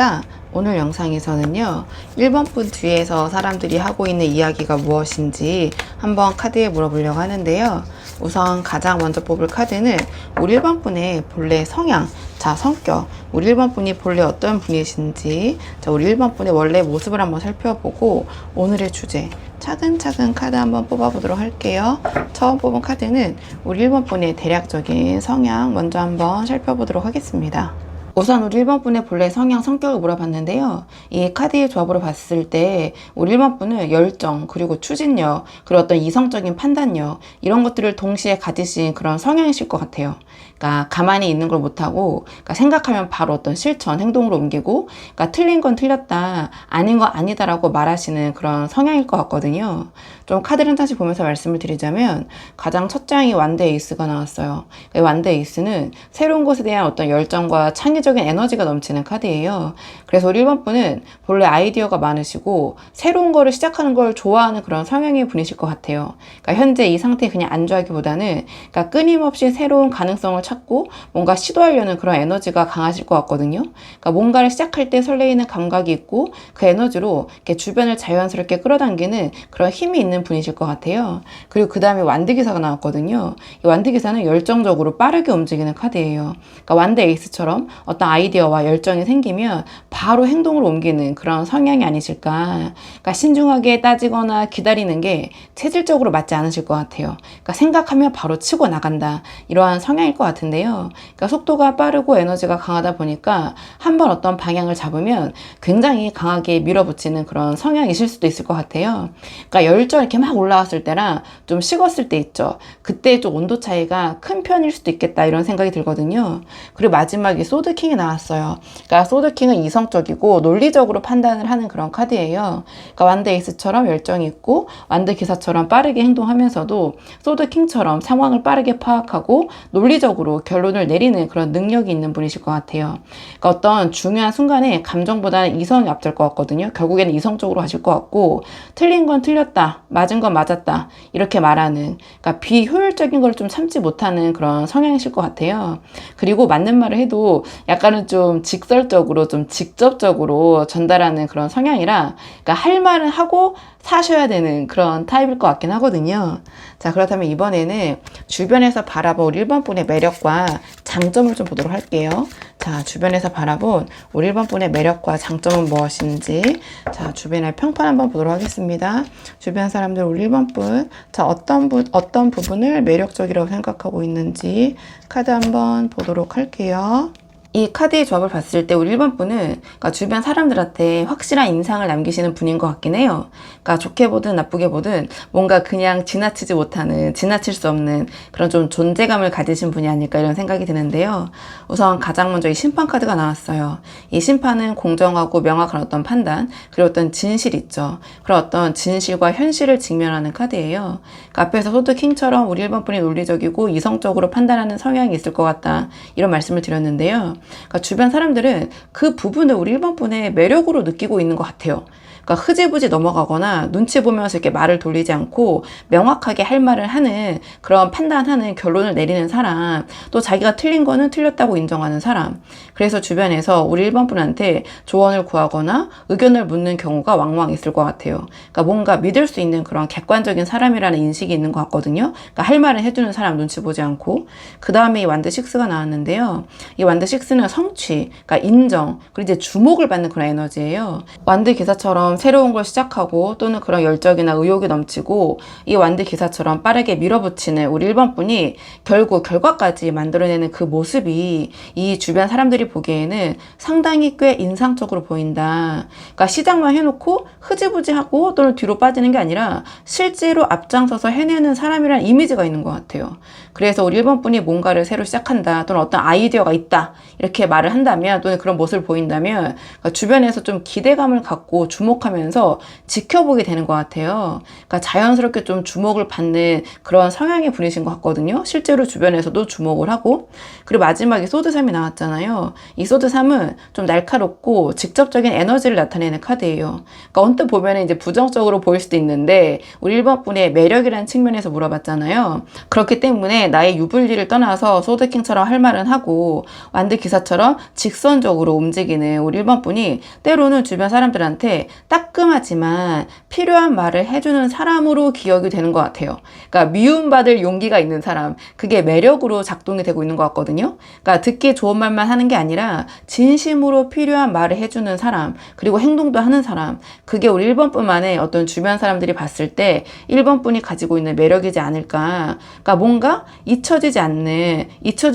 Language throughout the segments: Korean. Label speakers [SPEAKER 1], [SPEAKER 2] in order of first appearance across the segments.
[SPEAKER 1] 반갑습니다. 오늘 영상에서는요, 1번 분 뒤에서 사람들이 하고 있는 이야기가 무엇인지 한번 카드에 물어보려고 하는데요. 우선 가장 먼저 뽑을 카드는 우리 1번 분의 본래 성향, 자, 성격, 우리 1번 분이 본래 어떤 분이신지, 자, 우리 1번 분의 원래 모습을 한번 살펴보고 오늘의 주제, 차근차근 카드 한번 뽑아보도록 할게요. 처음 뽑은 카드는 우리 1번 분의 대략적인 성향 먼저 한번 살펴보도록 하겠습니다. 우선 우리 1번 분의 본래 성향, 성격을 물어봤는데요. 이 카드의 조합으로 봤을 때 우리 1번 분은 열정, 그리고 추진력, 그리고 어떤 이성적인 판단력 이런 것들을 동시에 가지신 그런 성향이실 것 같아요. 그러니까 가만히 있는 걸 못하고, 그러니까 생각하면 바로 어떤 실천, 행동으로 옮기고, 그러니까 틀린 건 틀렸다, 아닌 건 아니다라고 말하시는 그런 성향일 것 같거든요. 좀 카드를 다시 보면서 말씀을 드리자면 가장 첫 장이 완드 에이스가 나왔어요. 완드 에이스는 새로운 것에 대한 어떤 열정과 창의적인 에너지가 넘치는 카드예요. 그래서 우리 1번 분은 본래 아이디어가 많으시고 새로운 거를 시작하는 걸 좋아하는 그런 성향의 분이실 것 같아요. 그러니까 현재 이 상태에 그냥 안주하기보다는, 그러니까 끊임없이 새로운 가능성을 찾고 뭔가 시도하려는 그런 에너지가 강하실 것 같거든요. 그러니까 뭔가를 시작할 때 설레이는 감각이 있고 그 에너지로 이렇게 주변을 자연스럽게 끌어당기는 그런 힘이 있는 분이실 것 같아요. 그리고 그 다음에 완드 기사가 나왔거든요. 이 완드 기사는 열정적으로 빠르게 움직이는 카드예요. 그러니까 완드 에이스처럼 어떤 아이디어와 열정이 생기면 바로 행동으로 옮기는 그런 성향이 아니실까. 그러니까 신중하게 따지거나 기다리는 게 체질적으로 맞지 않으실 것 같아요. 그러니까 생각하면 바로 치고 나간다, 이러한 성향일 것 같은데요. 그러니까 속도가 빠르고 에너지가 강하다 보니까 한번 어떤 방향을 잡으면 굉장히 강하게 밀어붙이는 그런 성향이실 수도 있을 것 같아요. 그러니까 열정 이렇게 막 올라왔을 때랑 좀 식었을 때 있죠. 그때 좀 온도 차이가 큰 편일 수도 있겠다, 이런 생각이 들거든요. 그리고 마지막에 소드킹이 나왔어요. 그러니까 소드킹은 이성적이고 논리적으로 판단을 하는 그런 카드예요. 그러니까 완드 에이스처럼 열정이 있고 완드 기사처럼 빠르게 행동하면서도 소드킹처럼 상황을 빠르게 파악하고 논리적으로 결론을 내리는 그런 능력이 있는 분이실 것 같아요. 그러니까 어떤 중요한 순간에 감정보다는 이성이 앞설 것 같거든요. 결국에는 이성적으로 하실 것 같고, 틀린 건 틀렸다, 맞은 건 맞았다, 이렇게 말하는, 그러니까 비효율적인 걸 좀 참지 못하는 그런 성향이실 것 같아요. 그리고 맞는 말을 해도 약간은 좀 직설적으로, 좀 직접적으로 전달하는 그런 성향이라, 그러니까 할 말은 하고 사셔야 되는 그런 타입일 것 같긴 하거든요. 자, 그렇다면 이번에는 주변에서 바라본 우리 1번 분의 매력과 장점을 좀 보도록 할게요. 자, 주변에서 바라본 우리 1번 분의 매력과 장점은 무엇인지, 자, 주변의 평판 한번 보도록 하겠습니다. 주변 사람들 우리 1번 분, 자, 어떤 부분을 매력적이라고 생각하고 있는지 카드 한번 보도록 할게요. 이 카드의 조합을 봤을 때 우리 1번 분은, 그러니까 주변 사람들한테 확실한 인상을 남기시는 분인 것 같긴 해요. 그러니까 좋게 보든 나쁘게 보든 뭔가 그냥 지나치지 못하는, 지나칠 수 없는 그런 좀 존재감을 가지신 분이 아닐까, 이런 생각이 드는데요. 우선 가장 먼저 이 심판 카드가 나왔어요. 이 심판은 공정하고 명확한 어떤 판단, 그리고 어떤 진실 있죠. 그런 어떤 진실과 현실을 직면하는 카드예요. 그러니까 앞에서 소드킹처럼 우리 1번 분이 논리적이고 이성적으로 판단하는 성향이 있을 것 같다, 이런 말씀을 드렸는데요. 그러니까 주변 사람들은 그 부분을 우리 1번 분의 매력으로 느끼고 있는 것 같아요. 그러니까 흐지부지 넘어가거나 눈치 보면서 이렇게 말을 돌리지 않고 명확하게 할 말을 하는, 그런 판단하는, 결론을 내리는 사람, 또 자기가 틀린 거는 틀렸다고 인정하는 사람. 그래서 주변에서 우리 1번 분한테 조언을 구하거나 의견을 묻는 경우가 왕왕 있을 것 같아요. 그러니까 뭔가 믿을 수 있는 그런 객관적인 사람이라는 인식이 있는 것 같거든요. 그러니까 할 말을 해주는 사람, 눈치 보지 않고. 그 다음에 이 완드 6가 나왔는데요. 이 완드 6는 성취, 그러니까 인정, 그리고 이제 주목을 받는 그런 에너지예요. 완드 기사처럼 새로운 걸 시작하고 또는 그런 열정이나 의욕이 넘치고 이 완드 기사처럼 빠르게 밀어붙이는 우리 1번 분이 결국 결과까지 만들어내는 그 모습이 이 주변 사람들이 보기에는 상당히 꽤 인상적으로 보인다. 그러니까 시작만 해놓고 흐지부지하고 또는 뒤로 빠지는 게 아니라 실제로 앞장서서 해내는 사람이라는 이미지가 있는 것 같아요. 그래서 우리 1번 분이 뭔가를 새로 시작한다, 또는 어떤 아이디어가 있다, 이렇게 말을 한다면, 또는 그런 모습을 보인다면, 그러니까 주변에서 좀 기대감을 갖고 주목하면서 지켜보게 되는 것 같아요. 그러니까 자연스럽게 좀 주목을 받는 그런 성향의 분이신 것 같거든요. 실제로 주변에서도 주목을 하고. 그리고 마지막에 소드3이 나왔잖아요. 이 소드3은 좀 날카롭고 직접적인 에너지를 나타내는 카드예요. 그러니까 언뜻 보면 이제 부정적으로 보일 수도 있는데 우리 1번 분의 매력이라는 측면에서 물어봤잖아요. 그렇기 때문에 때문에 나의 유불리를 떠나서 소드킹처럼 할 말은 하고 완드 기사처럼 직선적으로 움직이는 우리 1번 분이 때로는 주변 사람들한테 따끔하지만 필요한 말을 해주는 사람으로 기억이 되는 것 같아요. 그러니까 미움받을 용기가 있는 사람, 그게 매력으로 작동이 되고 있는 것 같거든요. 그러니까 듣기 좋은 말만 하는 게 아니라 진심으로 필요한 말을 해주는 사람, 그리고 행동도 하는 사람, 그게 우리 1번 분만의 어떤 주변 사람들이 봤을 때 1번 분이 가지고 있는 매력이지 않을까. 그러니까 뭔가 잊혀질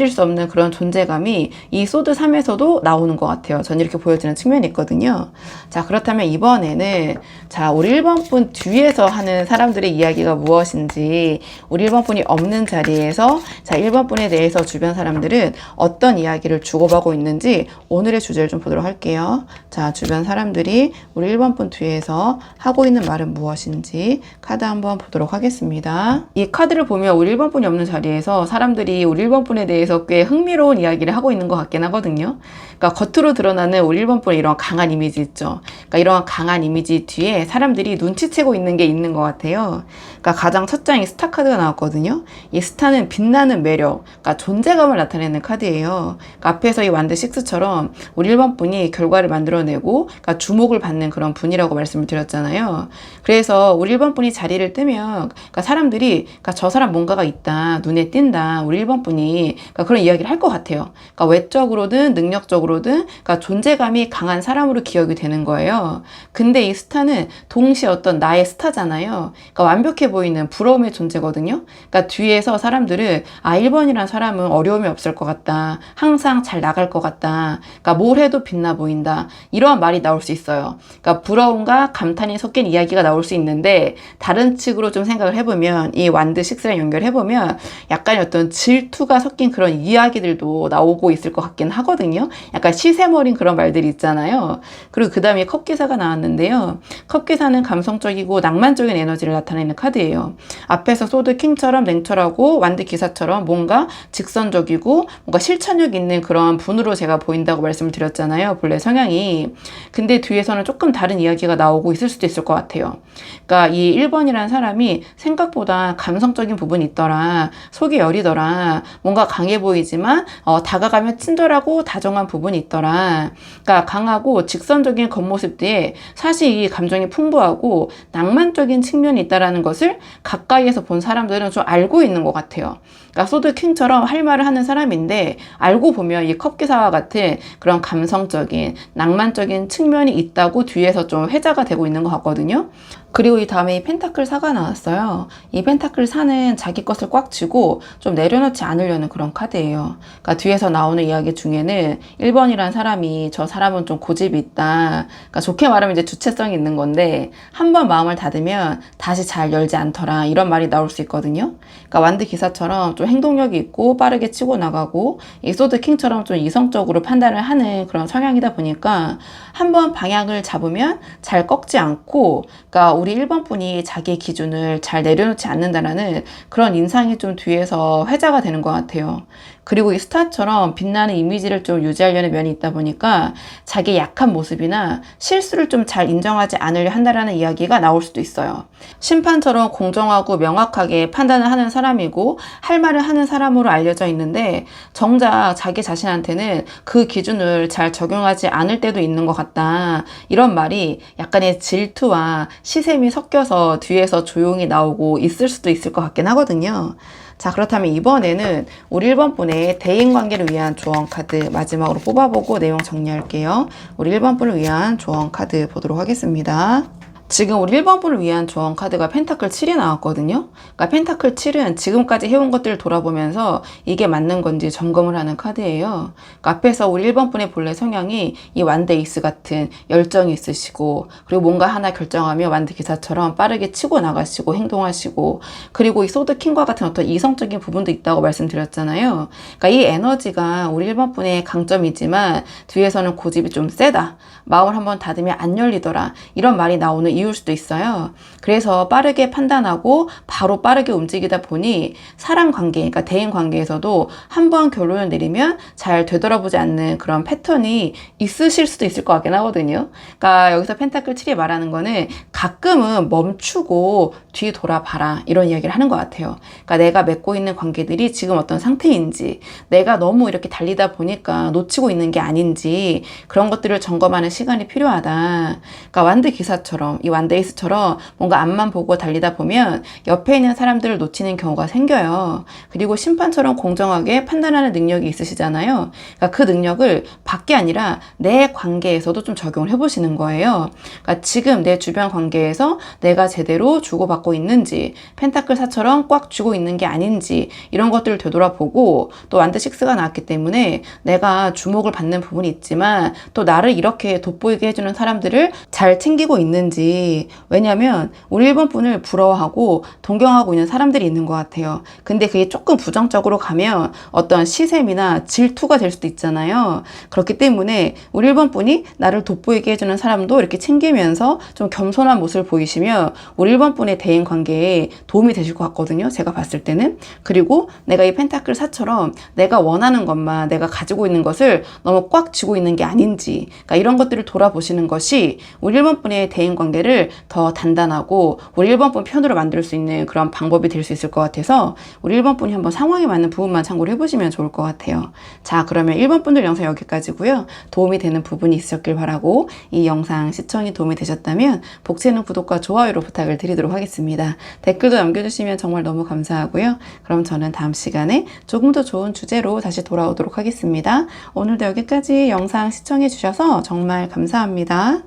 [SPEAKER 1] 수 없는 그런 존재감이 이 소드 3에서도 나오는 것 같아요. 전 이렇게 보여지는 측면이 있거든요. 자, 그렇다면 이번에는 자, 우리 1번 분 뒤에서 하는 사람들의 이야기가 무엇인지, 우리 1번 분이 없는 자리에서 자, 1번 분에 대해서 주변 사람들은 어떤 이야기를 주고받고 있는지 오늘의 주제를 좀 보도록 할게요. 자, 주변 사람들이 우리 1번 분 뒤에서 하고 있는 말은 무엇인지 카드 한번 보도록 하겠습니다. 이 카드를 보면 우리 1번 분이 없는 자리에서 사람들이 우리 1번 분에 대해서 꽤 흥미로운 이야기를 하고 있는 것 같긴 하거든요. 그러니까 겉으로 드러나는 우리 1번 분의 이런 강한 이미지 있죠. 그러니까 이런 강한 이미지 뒤에 사람들이 눈치채고 있는 게 있는 것 같아요. 그러니까 가장 첫 장이 스타 카드가 나왔거든요. 이 스타는 빛나는 매력, 그러니까 존재감을 나타내는 카드예요. 그러니까 앞에서 이 완드 6처럼 우리 1번 분이 결과를 만들어내고 그러니까 주목을 받는 그런 분이라고 말씀을 드렸잖아요. 그래서 우리 1번 분이 자리를 뜨면 그러니까 사람들이 그러니까 저 사람 뭔가가 있다, 눈에 띈다, 우리 1번 분이 그러니까 그런 이야기를 할 것 같아요. 그러니까 외적으로든 능력적으로든 그러니까 존재감이 강한 사람으로 기억이 되는 거예요. 근데 이 스타는 동시에 어떤 나의 스타잖아요. 그러니까 완벽해 보이는 부러움의 존재거든요. 그러니까 뒤에서 사람들은 1번이란 사람은 어려움이 없을 것 같다. 항상 잘 나갈 것 같다. 그러니까 뭘 해도 빛나 보인다. 이러한 말이 나올 수 있어요. 그러니까 부러움과 감탄이 섞인 이야기가 나올 수 있는데 다른 측으로 좀 생각을 해보면 이 완드 6랑 연결해보면 약간 어떤 질투가 섞인 그런 이야기들도 나오고 있을 것 같긴 하거든요. 약간 시샘어린 그런 말들이 있잖아요. 그리고 그 다음에 컵기사가 나왔는데요. 컵기사는 감성적이고 낭만적인 에너지를 나타내는 카드예요. 앞에서 소드 킹처럼 냉철하고 완드 기사처럼 뭔가 직선적이고 뭔가 실천력 있는 그런 분으로 제가 보인다고 말씀을 드렸잖아요. 본래 성향이. 근데 뒤에서는 조금 다른 이야기가 나오고 있을 수도 있을 것 같아요. 그러니까 이 1번이라는 사람이 생각보다 감성적인 부분이 있더라. 속이 여리더라. 뭔가 강해 보이지만 다가가면 친절하고 다정한 부분이 있더라. 그러니까 강하고 직선적인 겉모습 뒤에 사실 이 감정이 풍부하고 낭만적인 측면이 있다라는 것을 가까이에서 본 사람들은 좀 알고 있는 것 같아요. 그러니까 소드 킹처럼 할 말을 하는 사람인데 알고 보면 이 컵기사와 같은 그런 감성적인 낭만적인 측면이 있다고 뒤에서 좀 회자가 되고 있는 것 같거든요. 그리고 이 다음에 이 펜타클 4가 나왔어요. 이 펜타클 4는 자기 것을 꽉 쥐고 좀 내려놓지 않으려는 그런 카드예요. 그러니까 뒤에서 나오는 이야기 중에는 1번이란 사람이 저 사람은 좀 고집이 있다. 그러니까 좋게 말하면 이제 주체성이 있는 건데 한 번 마음을 닫으면 다시 잘 열지 않더라. 이런 말이 나올 수 있거든요. 그러니까 완드 기사처럼 좀 행동력이 있고 빠르게 치고 나가고 이 소드 킹처럼 좀 이성적으로 판단을 하는 그런 성향이다 보니까 한 번 방향을 잡으면 잘 꺾지 않고 그러니까 우리 1번 분이 자기의 기준을 잘 내려놓지 않는다라는 그런 인상이 좀 뒤에서 회자가 되는 것 같아요. 그리고 이 스타처럼 빛나는 이미지를 좀 유지하려는 면이 있다 보니까 자기의 약한 모습이나 실수를 좀 잘 인정하지 않으려 한다라는 이야기가 나올 수도 있어요. 심판처럼 공정하고 명확하게 판단을 하는 사람이고 할 말을 하는 사람으로 알려져 있는데 정작 자기 자신한테는 그 기준을 잘 적용하지 않을 때도 있는 것 같다. 이런 말이 약간의 질투와 시샘이 섞여서 뒤에서 조용히 나오고 있을 수도 있을 것 같긴 하거든요. 자, 그렇다면 이번에는 우리 1번 분의 대인관계를 위한 조언 카드 마지막으로 뽑아보고 내용 정리할게요. 우리 1번 분을 위한 조언 카드 보도록 하겠습니다. 지금 우리 1번 분을 위한 조언 카드가 펜타클 7이 나왔거든요. 그러니까 펜타클 7은 지금까지 해온 것들을 돌아보면서 이게 맞는 건지 점검을 하는 카드예요. 그러니까 앞에서 우리 1번 분의 본래 성향이 이 완드 에이스 같은 열정이 있으시고 그리고 뭔가 하나 결정하면 완드 기사처럼 빠르게 치고 나가시고 행동하시고 그리고 이 소드 킹과 같은 어떤 이성적인 부분도 있다고 말씀드렸잖아요. 그러니까 이 에너지가 우리 1번 분의 강점이지만 뒤에서는 고집이 좀 세다. 마음을 한번 닫으면 안 열리더라. 이런 말이 나오는 이유 미울 수도 있어요. 그래서 빠르게 판단하고 바로 빠르게 움직이다 보니 사람 관계, 그러니까 대인 관계에서도 한번 결론을 내리면 잘 되돌아보지 않는 그런 패턴이 있으실 수도 있을 것 같긴 하거든요. 그러니까 여기서 펜타클 7이 말하는 거는 가끔은 멈추고 뒤 돌아봐라, 이런 이야기를 하는 것 같아요. 그러니까 내가 맺고 있는 관계들이 지금 어떤 상태인지, 내가 너무 이렇게 달리다 보니까 놓치고 있는 게 아닌지, 그런 것들을 점검하는 시간이 필요하다. 그러니까 완드 기사처럼, 이 완드 에이스처럼 뭔가 앞만 보고 달리다 보면 옆에 있는 사람들을 놓치는 경우가 생겨요. 그리고 심판처럼 공정하게 판단하는 능력이 있으시잖아요. 그러니까 그 능력을 밖에 아니라 내 관계에서도 좀 적용을 해보시는 거예요. 그러니까 지금 내 주변 관계에서 내가 제대로 주고받고 있는지, 펜타클 4처럼 꽉 쥐고 있는 게 아닌지, 이런 것들을 되돌아보고, 또 완드 6가 나왔기 때문에 내가 주목을 받는 부분이 있지만 또 나를 이렇게 돋보이게 해주는 사람들을 잘 챙기고 있는지. 왜냐면 우리 1번 분을 부러워하고 동경하고 있는 사람들이 있는 것 같아요. 근데 그게 조금 부정적으로 가면 어떤 시샘이나 질투가 될 수도 있잖아요. 그렇기 때문에 우리 1번 분이 나를 돋보이게 해주는 사람도 이렇게 챙기면서 좀 겸손한 모습을 보이시면 우리 1번 분의 대인 관계에 도움이 되실 것 같거든요, 제가 봤을 때는. 그리고 내가 이 펜타클 4처럼 내가 원하는 것만, 내가 가지고 있는 것을 너무 꽉 쥐고 있는 게 아닌지, 그러니까 이런 것들을 돌아보시는 것이 우리 1번 분의 대인 관계를 더 단단하고 우리 1번 분 편으로 만들 수 있는 그런 방법이 될 수 있을 것 같아서 우리 1번 분이 한번 상황에 맞는 부분만 참고를 해보시면 좋을 것 같아요. 자, 그러면 1번 분들 영상 여기까지고요. 도움이 되는 부분이 있으셨길 바라고, 이 영상 시청이 도움이 되셨다면 복채는 구독과 좋아요로 부탁을 드리도록 하겠습니다. 댓글도 남겨주시면 정말 너무 감사하고요. 그럼 저는 다음 시간에 조금 더 좋은 주제로 다시 돌아오도록 하겠습니다. 오늘도 여기까지 영상 시청해 주셔서 정말 감사합니다.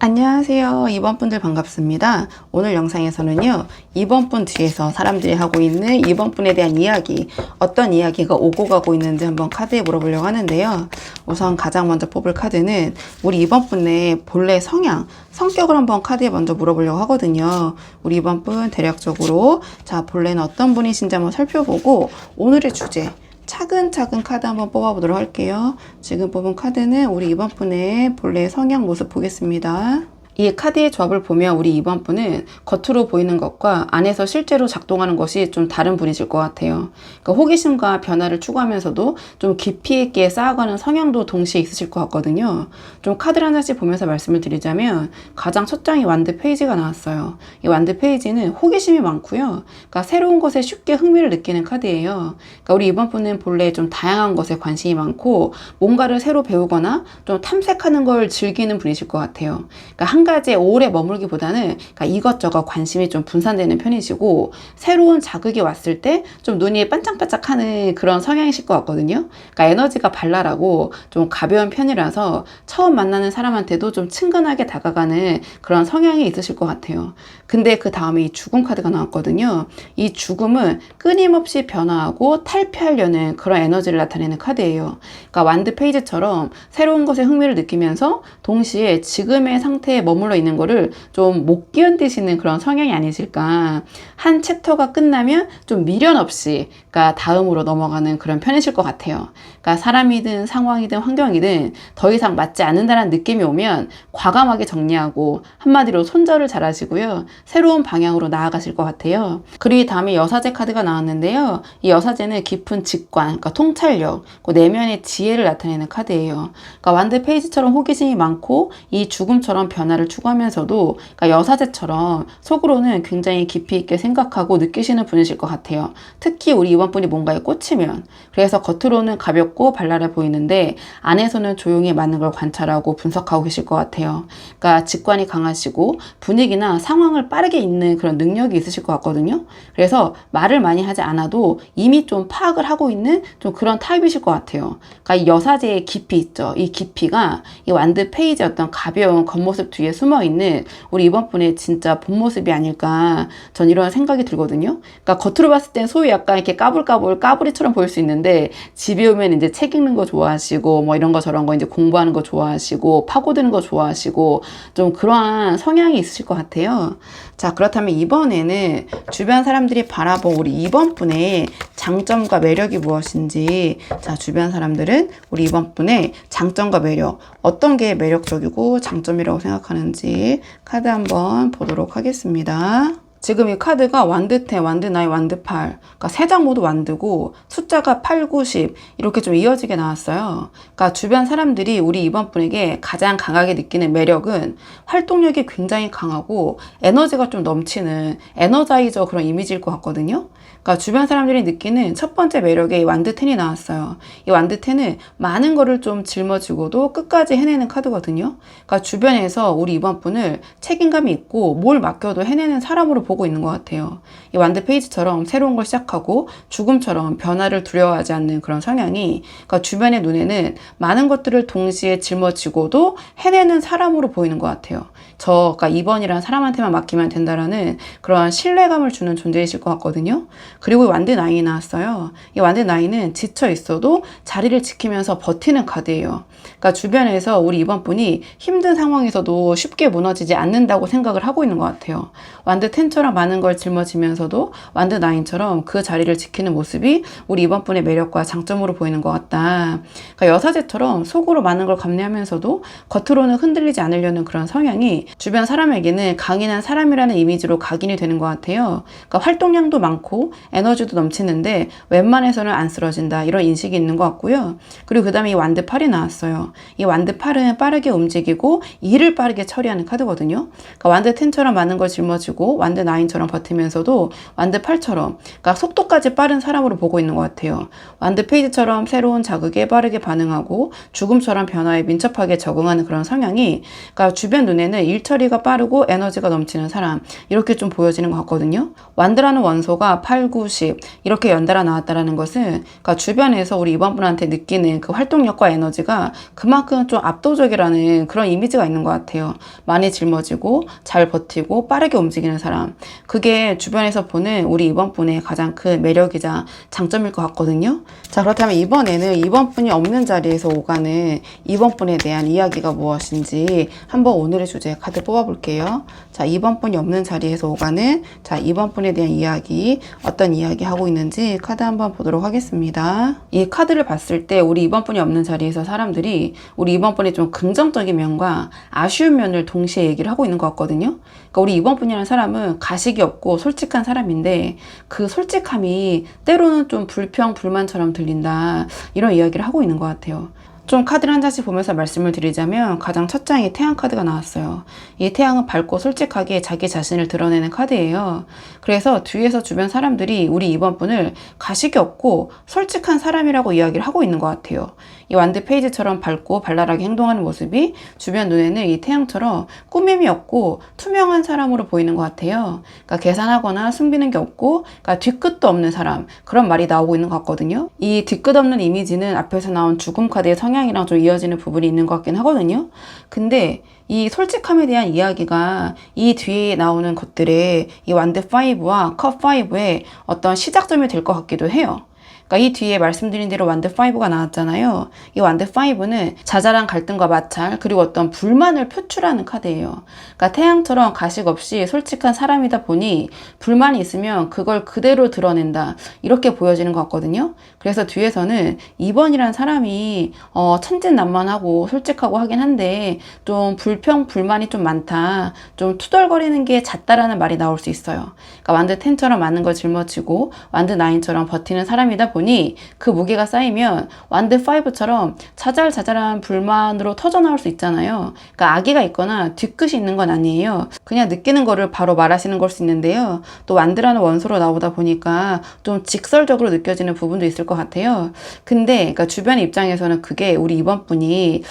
[SPEAKER 1] 안녕하세요. 2번 분들 반갑습니다. 오늘 영상에서는요, 2번 분 뒤에서 사람들이 하고 있는 2번 분에 대한 이야기, 어떤 이야기가 오고 가고 있는지 한번 카드에 물어보려고 하는데요. 우선 가장 먼저 뽑을 카드는 우리 2번 분의 본래 성격을 한번 카드에 먼저 물어보려고 하거든요. 우리 2번 분 대략적으로, 자, 본래는 어떤 분이신지 한번 살펴보고 오늘의 주제, 차근차근 카드 한번 뽑아보도록 할게요. 지금 뽑은 카드는 우리 2번 분의 본래 성향 모습 보겠습니다. 이 카드의 조합을 보면 우리 2번 분은 겉으로 보이는 것과 안에서 실제로 작동하는 것이 좀 다른 분이실 것 같아요. 그러니까 호기심과 변화를 추구하면서도 좀 깊이 있게 쌓아가는 성향도 동시에 있으실 것 같거든요. 좀 카드를 하나씩 보면서 말씀을 드리자면, 가장 첫 장이 완드 페이지가 나왔어요. 이 완드 페이지는 호기심이 많고요. 그러니까 새로운 것에 쉽게 흥미를 느끼는 카드예요. 그러니까 우리 2번 분은 본래 좀 다양한 것에 관심이 많고 뭔가를 새로 배우거나 좀 탐색하는 걸 즐기는 분이실 것 같아요. 그러니까 한 가지에 오래 머물기보다는, 그러니까 이것저것 관심이 좀 분산되는 편이시고, 새로운 자극이 왔을 때 좀 눈이 반짝반짝하는 그런 성향이실 것 같거든요. 그러니까 에너지가 발랄하고 좀 가벼운 편이라서 처음 만나는 사람한테도 좀 친근하게 다가가는 그런 성향이 있으실 것 같아요. 근데 그 다음에 이 죽음 카드가 나왔거든요. 이 죽음은 끊임없이 변화하고 탈피하려는 그런 에너지를 나타내는 카드예요. 그러니까 완드 페이지처럼 새로운 것에 흥미를 느끼면서 동시에 지금의 상태에 머물러 있는 거를 좀 못 견디시는 그런 성향이 아니실까. 한 챕터가 끝나면 좀 미련 없이, 그러니까 다음으로 넘어가는 그런 편이실 것 같아요. 그러니까 사람이든 상황이든 환경이든 더 이상 맞지 않는다는 느낌이 오면 과감하게 정리하고, 한마디로 손절을 잘 하시고요. 새로운 방향으로 나아가실 것 같아요. 그리고 다음에 여사제 카드가 나왔는데요. 이 여사제는 깊은 직관, 그러니까 통찰력, 그 내면의 지혜를 나타내는 카드예요. 그러니까 완드 페이지처럼 호기심이 많고 이 죽음처럼 변화를 추구하면서도, 그러니까 여사제처럼 속으로는 굉장히 깊이 있게 생각하고 느끼시는 분이실 것 같아요. 특히 우리 2번 분이 뭔가에 꽂히면, 그래서 겉으로는 가볍고 발랄해 보이는데 안에서는 조용히 많은 걸 관찰하고 분석하고 계실 것 같아요. 그러니까 직관이 강하시고 분위기나 상황을 빠르게 읽는 그런 능력이 있으실 것 같거든요. 그래서 말을 많이 하지 않아도 이미 좀 파악을 하고 있는 좀 그런 타입이실 것 같아요. 그러니까 이 여사제의 깊이 있죠. 이 깊이가 이 완드 페이지의 어떤 가벼운 겉모습 뒤에 숨어있는 우리 이번 분의 진짜 본 모습이 아닐까, 전 이런 생각이 들거든요. 그러니까 겉으로 봤을 땐 소위 약간 이렇게 까불까불 까불이처럼 보일 수 있는데, 집에 오면 이제 책 읽는 거 좋아하시고 뭐 이런 거 저런 거 이제 공부하는 거 좋아하시고 파고드는 거 좋아하시고 좀 그러한 성향이 있으실 것 같아요. 자, 그렇다면 이번에는 주변 사람들이 바라본 우리 2번 분의 장점과 매력이 무엇인지, 자, 주변 사람들은 우리 2번 분의 장점과 매력, 어떤 게 매력적이고 장점이라고 생각하는지 카드 한번 보도록 하겠습니다. 지금 이 카드가 완드 10, 완드 9, 완드 8, 그러니까 세 장 모두 완드고 숫자가 8, 9, 10 이렇게 좀 이어지게 나왔어요. 그러니까 주변 사람들이 우리 이번 분에게 가장 강하게 느끼는 매력은 활동력이 굉장히 강하고 에너지가 좀 넘치는 에너자이저 그런 이미지일 것 같거든요. 그러니까 주변 사람들이 느끼는 첫 번째 매력에 이 완드 10이 나왔어요. 이 완드 10은 많은 거를 좀 짊어지고도 끝까지 해내는 카드거든요. 그러니까 주변에서 우리 이번 분을 책임감이 있고 뭘 맡겨도 해내는 사람으로 보고 있는 것 같아요. 이 완드 페이지처럼 새로운 걸 시작하고 죽음처럼 변화를 두려워하지 않는 그런 성향이, 그러니까 주변의 눈에는 많은 것들을 동시에 짊어지고도 해내는 사람으로 보이는 것 같아요. 그러니까 2번이라는 사람한테만 맡기면 된다라는 그런 신뢰감을 주는 존재이실 것 같거든요. 그리고 완드 9이 나왔어요. 이 완드 9은 지쳐 있어도 자리를 지키면서 버티는 카드예요. 그러니까 주변에서 우리 이번 분이 힘든 상황에서도 쉽게 무너지지 않는다고 생각을 하고 있는 것 같아요. 완드 10처럼 많은 걸 짊어지면서도 완드 9처럼 그 자리를 지키는 모습이 우리 이번 분의 매력과 장점으로 보이는 것 같다. 그러니까 여사제처럼 속으로 많은 걸 감내하면서도 겉으로는 흔들리지 않으려는 그런 성향이 주변 사람에게는 강인한 사람이라는 이미지로 각인이 되는 것 같아요. 그러니까 활동량도 많고 에너지도 넘치는데 웬만해서는 안 쓰러진다, 이런 인식이 있는 것 같고요. 그리고 그 다음에 이 완드 8이 나왔어요. 이 완드 8은 빠르게 움직이고 일을 빠르게 처리하는 카드거든요. 그러니까 완드 10처럼 많은 걸 짊어지고 완드 9처럼 버티면서도 완드 8처럼, 그러니까 속도까지 빠른 사람으로 보고 있는 것 같아요. 완드 페이지처럼 새로운 자극에 빠르게 반응하고 죽음처럼 변화에 민첩하게 적응하는 그런 성향이, 그러니까 주변 눈에는 일 처리가 빠르고 에너지가 넘치는 사람, 이렇게 좀 보여지는 것 같거든요. 완드라는 원소가 8, 9, 10 이렇게 연달아 나왔다라는 것은, 그러니까 주변에서 우리 이번 분한테 느끼는 그 활동력과 에너지가 그만큼 좀 압도적이라는 그런 이미지가 있는 것 같아요. 많이 짊어지고 잘 버티고 빠르게 움직이는 사람, 그게 주변에서 보는 우리 이번 분의 가장 큰 매력이자 장점일 것 같거든요. 자, 그렇다면 이번에는 이번 분이 없는 자리에서 오가는 이번 분에 대한 이야기가 무엇인지 한번 오늘의 주제 카드 뽑아볼게요. 자, 이번 분이 없는 자리에서 오가는, 자, 이번 분에 대한 이야기, 어떤 이야기 하고 있는지 카드 한번 보도록 하겠습니다. 이 카드를 봤을 때 우리 이번 분이 없는 자리에서 사람들이 우리 이번 분의 좀 긍정적인 면과 아쉬운 면을 동시에 얘기를 하고 있는 것 같거든요. 그러니까 우리 이번 분이라는 사람은 가식이 없고 솔직한 사람인데 그 솔직함이 때로는 좀 불평, 불만처럼 들린다, 이런 이야기를 하고 있는 것 같아요. 좀 카드를 한 장씩 보면서 말씀을 드리자면, 가장 첫 장에 태양 카드가 나왔어요. 이 태양은 밝고 솔직하게 자기 자신을 드러내는 카드예요. 그래서 뒤에서 주변 사람들이 우리 이번 분을 가식이 없고 솔직한 사람이라고 이야기를 하고 있는 것 같아요. 이 완드 페이지처럼 밝고 발랄하게 행동하는 모습이 주변 눈에는 이 태양처럼 꾸밈이 없고 투명한 사람으로 보이는 것 같아요. 그러니까 계산하거나 숨기는 게 없고, 그러니까 뒤끝도 없는 사람, 그런 말이 나오고 있는 것 같거든요. 이 뒤끝 없는 이미지는 앞에서 나온 죽음 카드의 성향이랑 좀 이어지는 부분이 있는 것 같긴 하거든요. 근데 이 솔직함에 대한 이야기가 이 뒤에 나오는 것들의 이 완드 5와 컵 5의 어떤 시작점이 될 것 같기도 해요. 그러니까 이 뒤에 말씀드린 대로 완드 5가 나왔잖아요. 이 완드 5는 자잘한 갈등과 마찰, 그리고 어떤 불만을 표출하는 카드예요. 그러니까 태양처럼 가식 없이 솔직한 사람이다 보니 불만이 있으면 그걸 그대로 드러낸다, 이렇게 보여지는 것 같거든요. 그래서 뒤에서는 2번이라는 사람이 천진난만하고 솔직하고 하긴 한데 좀 불평, 불만이 좀 많다, 좀 투덜거리는 게 잦다라는 말이 나올 수 있어요. 그러니까 완드 10처럼 많은 걸 짊어지고 완드 9처럼 버티는 사람이다 보니 그 무게가 쌓이면 완드 5처럼 자잘자잘한 불만으로 터져나올 수 있잖아요. 그러니까 악의가 있거나 뒤끝이 있는 건 아니에요. 그냥 느끼는 거를 바로 말하시는 걸 수 있는데요. 또 완드라는 원소로 나오다 보니까 좀 직설적으로 느껴지는 부분도 있을 것 같아요. 근데 그러니까 주변 입장에서는 그게 우리 이번 분이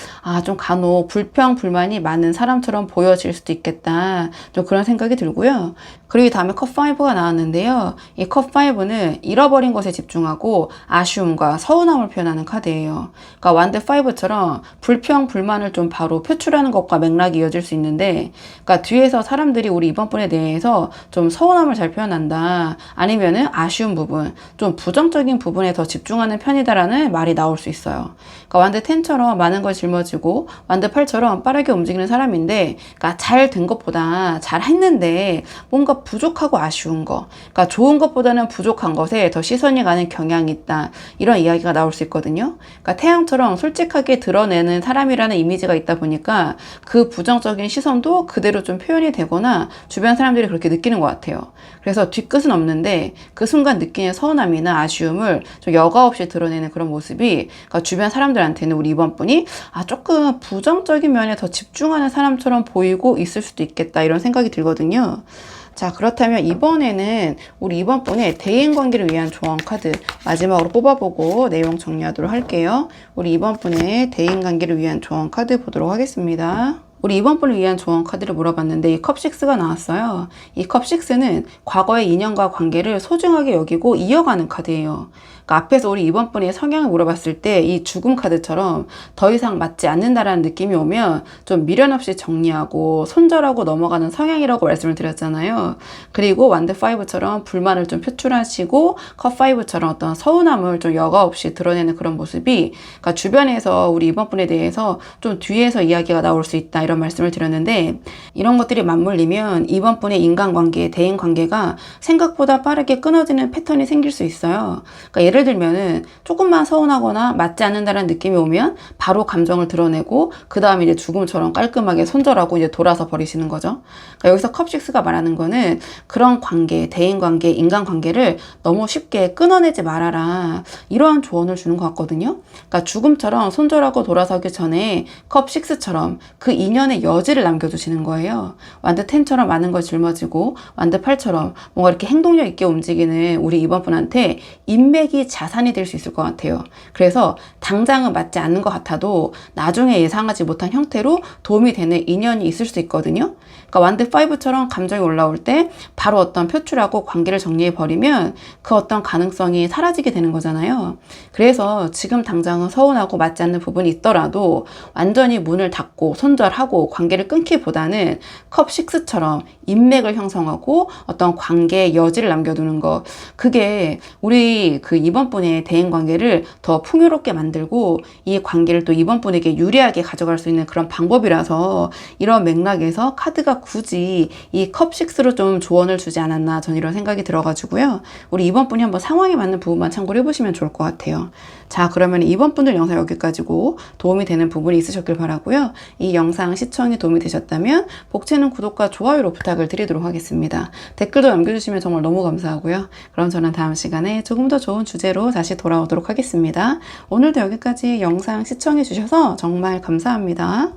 [SPEAKER 1] 좀 간혹 불평, 불만이 많은 사람처럼 보여질 수도 있겠다, 좀 그런 생각이 들고요. 그리고 다음에 컵 5가 나왔는데요. 이 컵 5는 잃어버린 것에 집중하고 가지고 아쉬움과 서운함을 표현하는 카드예요. 그러니까 완드 5처럼 불평, 불만을 좀 바로 표출하는 것과 맥락이 이어질 수 있는데, 그러니까 뒤에서 사람들이 우리 이번 분에 대해서 좀 서운함을 잘 표현한다, 아니면은 아쉬운 부분, 좀 부정적인 부분에 더 집중하는 편이다라는 말이 나올 수 있어요. 그러니까 완드 10처럼 많은 걸 짊어지고 완드 8처럼 빠르게 움직이는 사람인데, 그러니까 잘 된 것보다 잘 했는데 뭔가 부족하고 아쉬운 거, 그러니까 좋은 것보다는 부족한 것에 더 시선이 가는 경향이 있다, 이런 이야기가 나올 수 있거든요. 그러니까 태양처럼 솔직하게 드러내는 사람이라는 이미지가 있다 보니까 그 부정적인 시선도 그대로 좀 표현이 되거나 주변 사람들이 그렇게 느끼는 것 같아요. 그래서 뒤끝은 없는데 그 순간 느끼는 서운함이나 아쉬움을 좀 여과 없이 드러내는 그런 모습이, 그러니까 주변 사람들한테는 우리 이번 분이 조금 부정적인 면에 더 집중하는 사람처럼 보이고 있을 수도 있겠다, 이런 생각이 들거든요. 자, 그렇다면 이번에는 우리 이번 분의 대인관계를 위한 조언 카드 마지막으로 뽑아보고 내용 정리하도록 할게요. 우리 이번 분의 대인관계를 위한 조언 카드 보도록 하겠습니다. 우리 이번 분을 위한 조언 카드를 물어봤는데 이 컵6가 나왔어요. 이 컵6는 과거의 인연과 관계를 소중하게 여기고 이어가는 카드예요. 그러니까 앞에서 우리 이번 분의 성향을 물어봤을 때 이 죽음 카드처럼 더 이상 맞지 않는다라는 느낌이 오면 좀 미련 없이 정리하고 손절하고 넘어가는 성향이라고 말씀을 드렸잖아요. 그리고 완드 5처럼 불만을 좀 표출하시고 컵 5처럼 어떤 서운함을 좀 여과 없이 드러내는 그런 모습이, 그러니까 주변에서 우리 이번 분에 대해서 좀 뒤에서 이야기가 나올 수 있다, 이런 말씀을 드렸는데, 이런 것들이 맞물리면 이번 분의 인간관계, 대인관계가 생각보다 빠르게 끊어지는 패턴이 생길 수 있어요. 그러니까 예를 들면은 조금만 서운하거나 맞지 않는다는 느낌이 오면 바로 감정을 드러내고 그 다음에 이제 죽음처럼 깔끔하게 손절하고 이제 돌아서 버리시는 거죠. 그러니까 여기서 컵6가 말하는 거는 그런 관계, 대인관계, 인간관계를 너무 쉽게 끊어내지 말아라, 이러한 조언을 주는 것 같거든요. 그러니까 죽음처럼 손절하고 돌아서기 전에 컵6처럼 그 인연의 여지를 남겨두시는 거예요. 완드 10처럼 많은 걸 짊어지고 완드 8처럼 뭔가 이렇게 행동력 있게 움직이는 우리 이번 분한테 인맥이 자산이 될 수 있을 것 같아요. 그래서 당장은 맞지 않는 것 같아도 나중에 예상하지 못한 형태로 도움이 되는 인연이 있을 수 있거든요. 그러니까 완드 5처럼 감정이 올라올 때 바로 어떤 표출하고 관계를 정리해 버리면 그 어떤 가능성이 사라지게 되는 거잖아요. 그래서 지금 당장은 서운하고 맞지 않는 부분이 있더라도 완전히 문을 닫고 손절하고 관계를 끊기보다는 컵6처럼 인맥을 형성하고 어떤 관계의 여지를 남겨두는 거, 그게 우리 그 이번 분의 대인관계를 더 풍요롭게 만들고 이 관계를 또 이번 분에게 유리하게 가져갈 수 있는 그런 방법이라서, 이런 맥락에서 카드가 굳이 이 컵6로 좀 조언을 주지 않았나, 전 이런 생각이 들어가지고요. 우리 이번 분이 한번 상황에 맞는 부분만 참고를 해보시면 좋을 것 같아요. 자, 그러면 이번 분들 영상 여기까지고 도움이 되는 부분이 있으셨길 바라고요. 이 영상 시청에 도움이 되셨다면 복채는 구독과 좋아요로 부탁을 드리도록 하겠습니다. 댓글도 남겨주시면 정말 너무 감사하고요. 그럼 저는 다음 시간에 조금 더 좋은 주제로 다시 돌아오도록 하겠습니다. 오늘도 여기까지 영상 시청해 주셔서 정말 감사합니다.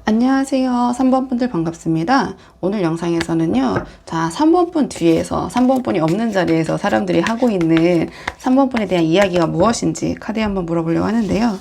[SPEAKER 1] 안녕하세요. 3번 분들 반갑습니다. 오늘 영상에서는요, 자, 3번 분 뒤에서 3번 분이 없는 자리에서 사람들이 하고 있는 3번 분에 대한 이야기가 무엇인지 카드에 한번 물어보려고 하는데요.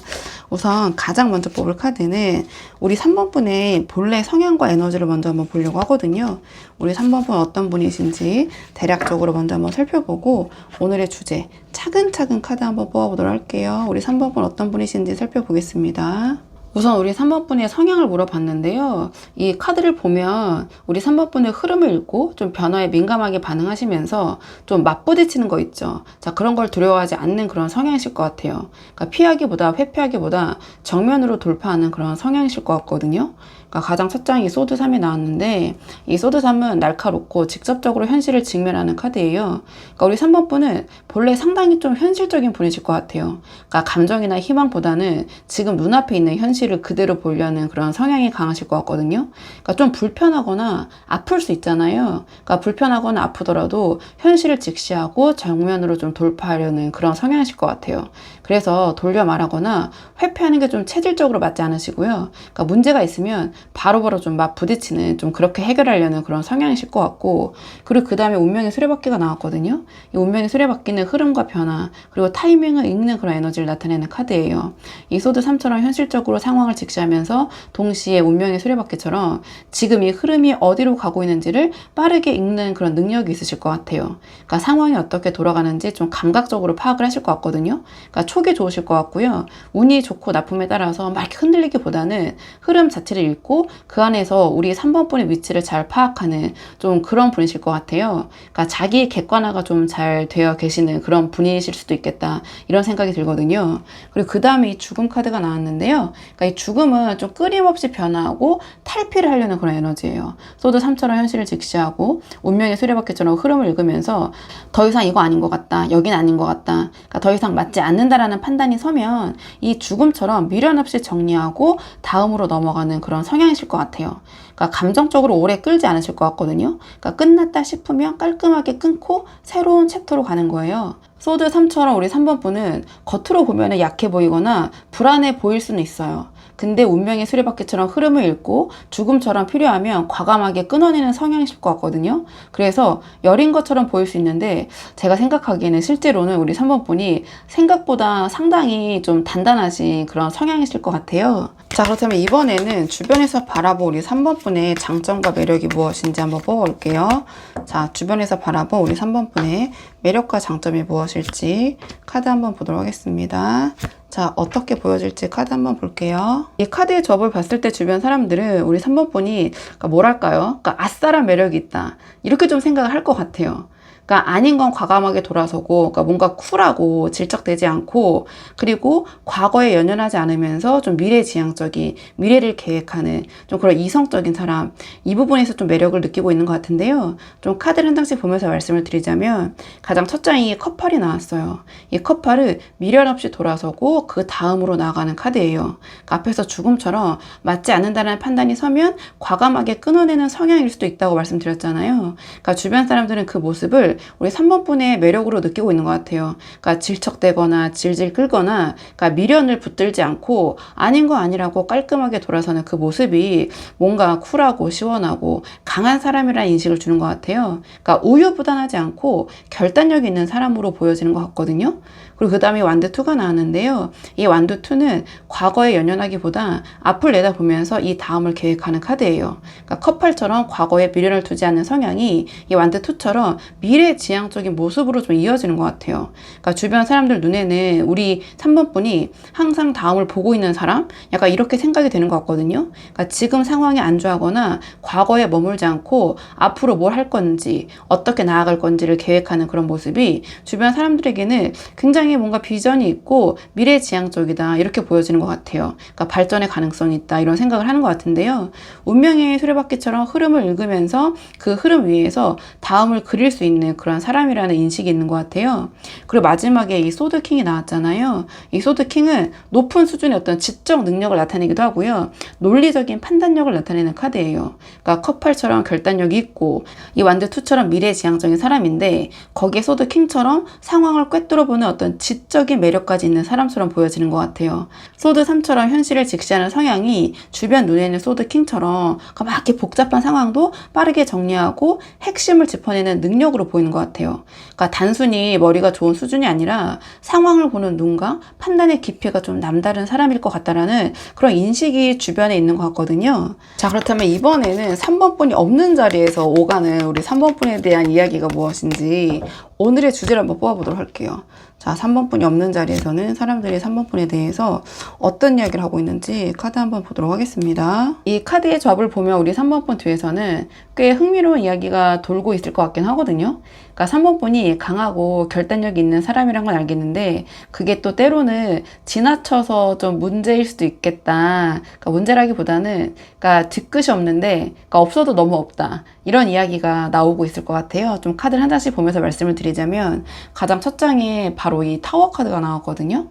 [SPEAKER 1] 우선 가장 먼저 뽑을 카드는 우리 3번 분의 본래 성향과 에너지를 먼저 한번 보려고 하거든요. 우리 3번 분 어떤 분이신지 대략적으로 먼저 한번 살펴보고 오늘의 주제 차근차근 카드 한번 뽑아보도록 할게요. 우리 3번 분 어떤 분이신지 살펴보겠습니다. 우선 우리 3번 분의 성향을 물어봤는데요. 이 카드를 보면 우리 3번 분의 흐름을 읽고 좀 변화에 민감하게 반응하시면서 좀 맞부딪히는 거 있죠. 자, 그런 걸 두려워하지 않는 그런 성향이실 것 같아요. 그러니까 피하기보다 회피하기보다 정면으로 돌파하는 그런 성향이실 것 같거든요. 그러니까 가장 첫 장이 소드 3이 나왔는데, 이 소드 3은 날카롭고 직접적으로 현실을 직면하는 카드예요. 그러니까 우리 3번 분은 본래 상당히 좀 현실적인 분이실 것 같아요. 그러니까 감정이나 희망보다는 지금 눈앞에 있는 현실을 그대로 보려는 그런 성향이 강하실 것 같거든요. 그러니까 좀 불편하거나 아플 수 있잖아요. 그러니까 불편하거나 아프더라도 현실을 직시하고 정면으로 좀 돌파하려는 그런 성향이실 것 같아요. 그래서 돌려 말하거나 회피하는 게 좀 체질적으로 맞지 않으시고요. 그러니까 문제가 있으면 바로바로 좀 막 부딪히는, 좀 그렇게 해결하려는 그런 성향이실 것 같고, 그리고 그 다음에 운명의 수레바퀴가 나왔거든요. 이 운명의 수레바퀴는 흐름과 변화, 그리고 타이밍을 읽는 그런 에너지를 나타내는 카드예요. 이 소드 3처럼 현실적으로 상황을 직시하면서 동시에 운명의 수레바퀴처럼 지금 이 흐름이 어디로 가고 있는지를 빠르게 읽는 그런 능력이 있으실 것 같아요. 그러니까 상황이 어떻게 돌아가는지 좀 감각적으로 파악을 하실 것 같거든요. 그러니까 촉이 좋으실 것 같고요. 운이 좋고 나쁨에 따라서 막 이렇게 흔들리기보다는 흐름 자체를 읽고 그 안에서 우리 3번 분의 위치를 잘 파악하는 좀 그런 분이실 것 같아요. 그러니까 자기 객관화가 좀 잘 되어 계시는 그런 분이실 수도 있겠다, 이런 생각이 들거든요. 그리고 그 다음에 이 죽음 카드가 나왔는데요. 그러니까 이 죽음은 좀 끊임없이 변화하고 탈피를 하려는 그런 에너지예요. 소드 3처럼 현실을 직시하고 운명의 수레바퀴처럼 흐름을 읽으면서 더 이상 이거 아닌 것 같다, 여긴 아닌 것 같다, 그러니까 더 이상 맞지 않는다라는 판단이 서면 이 죽음처럼 미련 없이 정리하고 다음으로 넘어가는 그런 성향이실 것 같아요. 그러니까 감정적으로 오래 끌지 않으실 것 같거든요. 그러니까 끝났다 싶으면 깔끔하게 끊고 새로운 챕터로 가는 거예요. 소드 3처럼 우리 3번 분은 겉으로 보면 약해 보이거나 불안해 보일 수는 있어요. 근데 운명의 수레바퀴처럼 흐름을 읽고 죽음처럼 필요하면 과감하게 끊어내는 성향이실 것 같거든요. 그래서 여린 것처럼 보일 수 있는데 제가 생각하기에는 실제로는 우리 3번 분이 생각보다 상당히 좀 단단하신 그런 성향이실 것 같아요. 자, 그렇다면 이번에는 주변에서 바라본 우리 3번 분의 장점과 매력이 무엇인지 한번 뽑아볼게요. 자, 주변에서 바라본 우리 3번 분의 매력과 장점이 무엇일지 카드 한번 보도록 하겠습니다. 자, 어떻게 보여질지 카드 한번 볼게요. 이 카드의 접을 봤을 때 주변 사람들은 우리 3번 분이 그러니까 뭐랄까요? 그러니까 아싸란 매력이 있다, 이렇게 좀 생각을 할 것 같아요. 그러니까 아닌 건 과감하게 돌아서고, 그러니까 뭔가 쿨하고 질척대지 않고, 그리고 과거에 연연하지 않으면서 좀 미래지향적인, 미래를 계획하는 좀 그런 이성적인 사람, 이 부분에서 좀 매력을 느끼고 있는 것 같은데요. 좀 카드를 한 장씩 보면서 말씀을 드리자면 가장 첫 장이 컵팔이 나왔어요. 이 컵팔은 미련 없이 돌아서고 그 다음으로 나아가는 카드예요. 그러니까 앞에서 죽음처럼 맞지 않는다는 판단이 서면 과감하게 끊어내는 성향일 수도 있다고 말씀드렸잖아요. 그러니까 주변 사람들은 그 모습을 우리 3번 분의 매력으로 느끼고 있는 것 같아요. 그러니까 질척대거나 질질 끌거나, 그러니까 미련을 붙들지 않고 아닌 거 아니라고 깔끔하게 돌아서는 그 모습이 뭔가 쿨하고 시원하고 강한 사람이라는 인식을 주는 것 같아요. 그러니까 우유부단하지 않고 결단력 있는 사람으로 보여지는 것 같거든요. 그리고 그 다음에 완드2가 나왔는데요. 이 완드2는 과거에 연연하기보다 앞을 내다보면서 이 다음을 계획하는 카드예요. 그러니까 컵팔처럼 과거에 미련을 두지 않는 성향이 이 완드2처럼 미래지향적인 모습으로 좀 이어지는 것 같아요. 그러니까 주변 사람들 눈에는 우리 3번 분이 항상 다음을 보고 있는 사람? 약간 이렇게 생각이 되는 것 같거든요. 그러니까 지금 상황이 안좋아하거나 과거에 머물지 않고 앞으로 뭘 할 건지, 어떻게 나아갈 건지를 계획하는 그런 모습이 주변 사람들에게는 굉장히 뭔가 비전이 있고 미래지향적이다, 이렇게 보여지는 것 같아요. 그러니까 발전의 가능성이 있다, 이런 생각을 하는 것 같은데요. 운명의 수레바퀴처럼 흐름을 읽으면서 그 흐름 위에서 다음을 그릴 수 있는 그런 사람이라는 인식이 있는 것 같아요. 그리고 마지막에 이 소드킹이 나왔잖아요. 이 소드킹은 높은 수준의 어떤 지적 능력을 나타내기도 하고요. 논리적인 판단력을 나타내는 카드예요. 그러니까 컵팔처럼 결단력이 있고 이 완드2처럼 미래지향적인 사람인데, 거기에 소드킹처럼 상황을 꿰뚫어보는 어떤 지적인 매력까지 있는 사람처럼 보여지는 것 같아요. 소드3처럼 현실을 직시하는 성향이 주변 눈에 있는 소드킹처럼 막 이렇게 복잡한 상황도 빠르게 정리하고 핵심을 짚어내는 능력으로 보이는 것 같아요. 그러니까 단순히 머리가 좋은 수준이 아니라 상황을 보는 눈과 판단의 깊이가 좀 남다른 사람일 것 같다라는 그런 인식이 주변에 있는 것 같거든요. 자, 그렇다면 이번에는 3번 분이 없는 자리에서 오가는 우리 3번 분에 대한 이야기가 무엇인지 오늘의 주제를 한번 뽑아보도록 할게요. 자, 3번 분이 없는 자리에서는 사람들이 3번 분에 대해서 어떤 이야기를 하고 있는지 카드 한번 보도록 하겠습니다. 이 카드의 접을 보면 우리 3번 분 뒤에서는 꽤 흥미로운 이야기가 돌고 있을 것 같긴 하거든요. 그러니까 3번 분이 강하고 결단력이 있는 사람이란 건 알겠는데, 그게 또 때로는 지나쳐서 좀 문제일 수도 있겠다. 그러니까 문제라기보다는 그러니까 뒤끝이 없는데, 그러니까 없어도 너무 없다, 이런 이야기가 나오고 있을 것 같아요. 좀 카드를 한 장씩 보면서 말씀을 드리자면 가장 첫 장에 바로 이 타워 카드가 나왔거든요.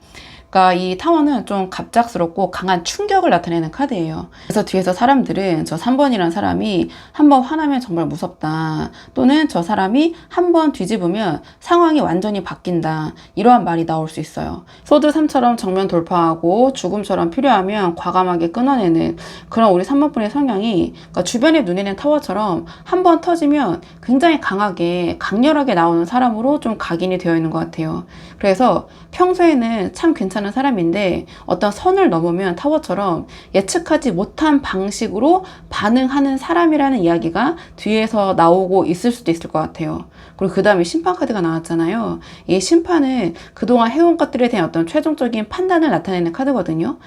[SPEAKER 1] 그러니까 이 타워는 좀 갑작스럽고 강한 충격을 나타내는 카드예요. 그래서 뒤에서 사람들은 저 3번이라는 사람이 한번 화나면 정말 무섭다, 또는 저 사람이 한번 뒤집으면 상황이 완전히 바뀐다, 이러한 말이 나올 수 있어요. 소드 3처럼 정면 돌파하고 죽음처럼 필요하면 과감하게 끊어내는 그런 우리 3번 분의 성향이, 그러니까 주변에 눈에는 타워처럼 한번 터지면 굉장히 강하게 강렬하게 나오는 사람으로 좀 각인이 되어 있는 것 같아요. 그래서 평소에는 참 괜찮은 사람인데 어떤 선을 넘으면 타워처럼 예측하지 못한 방식으로 반응하는 사람이라는 이야기가 뒤에서 나오고 있을 수도 있을 것 같아요. 그리고 그 다음에 심판 카드가 나왔잖아요. 이 심판은 그동안 해온 것들에 대한 어떤 최종적인 판단을 나타내는 카드거든요.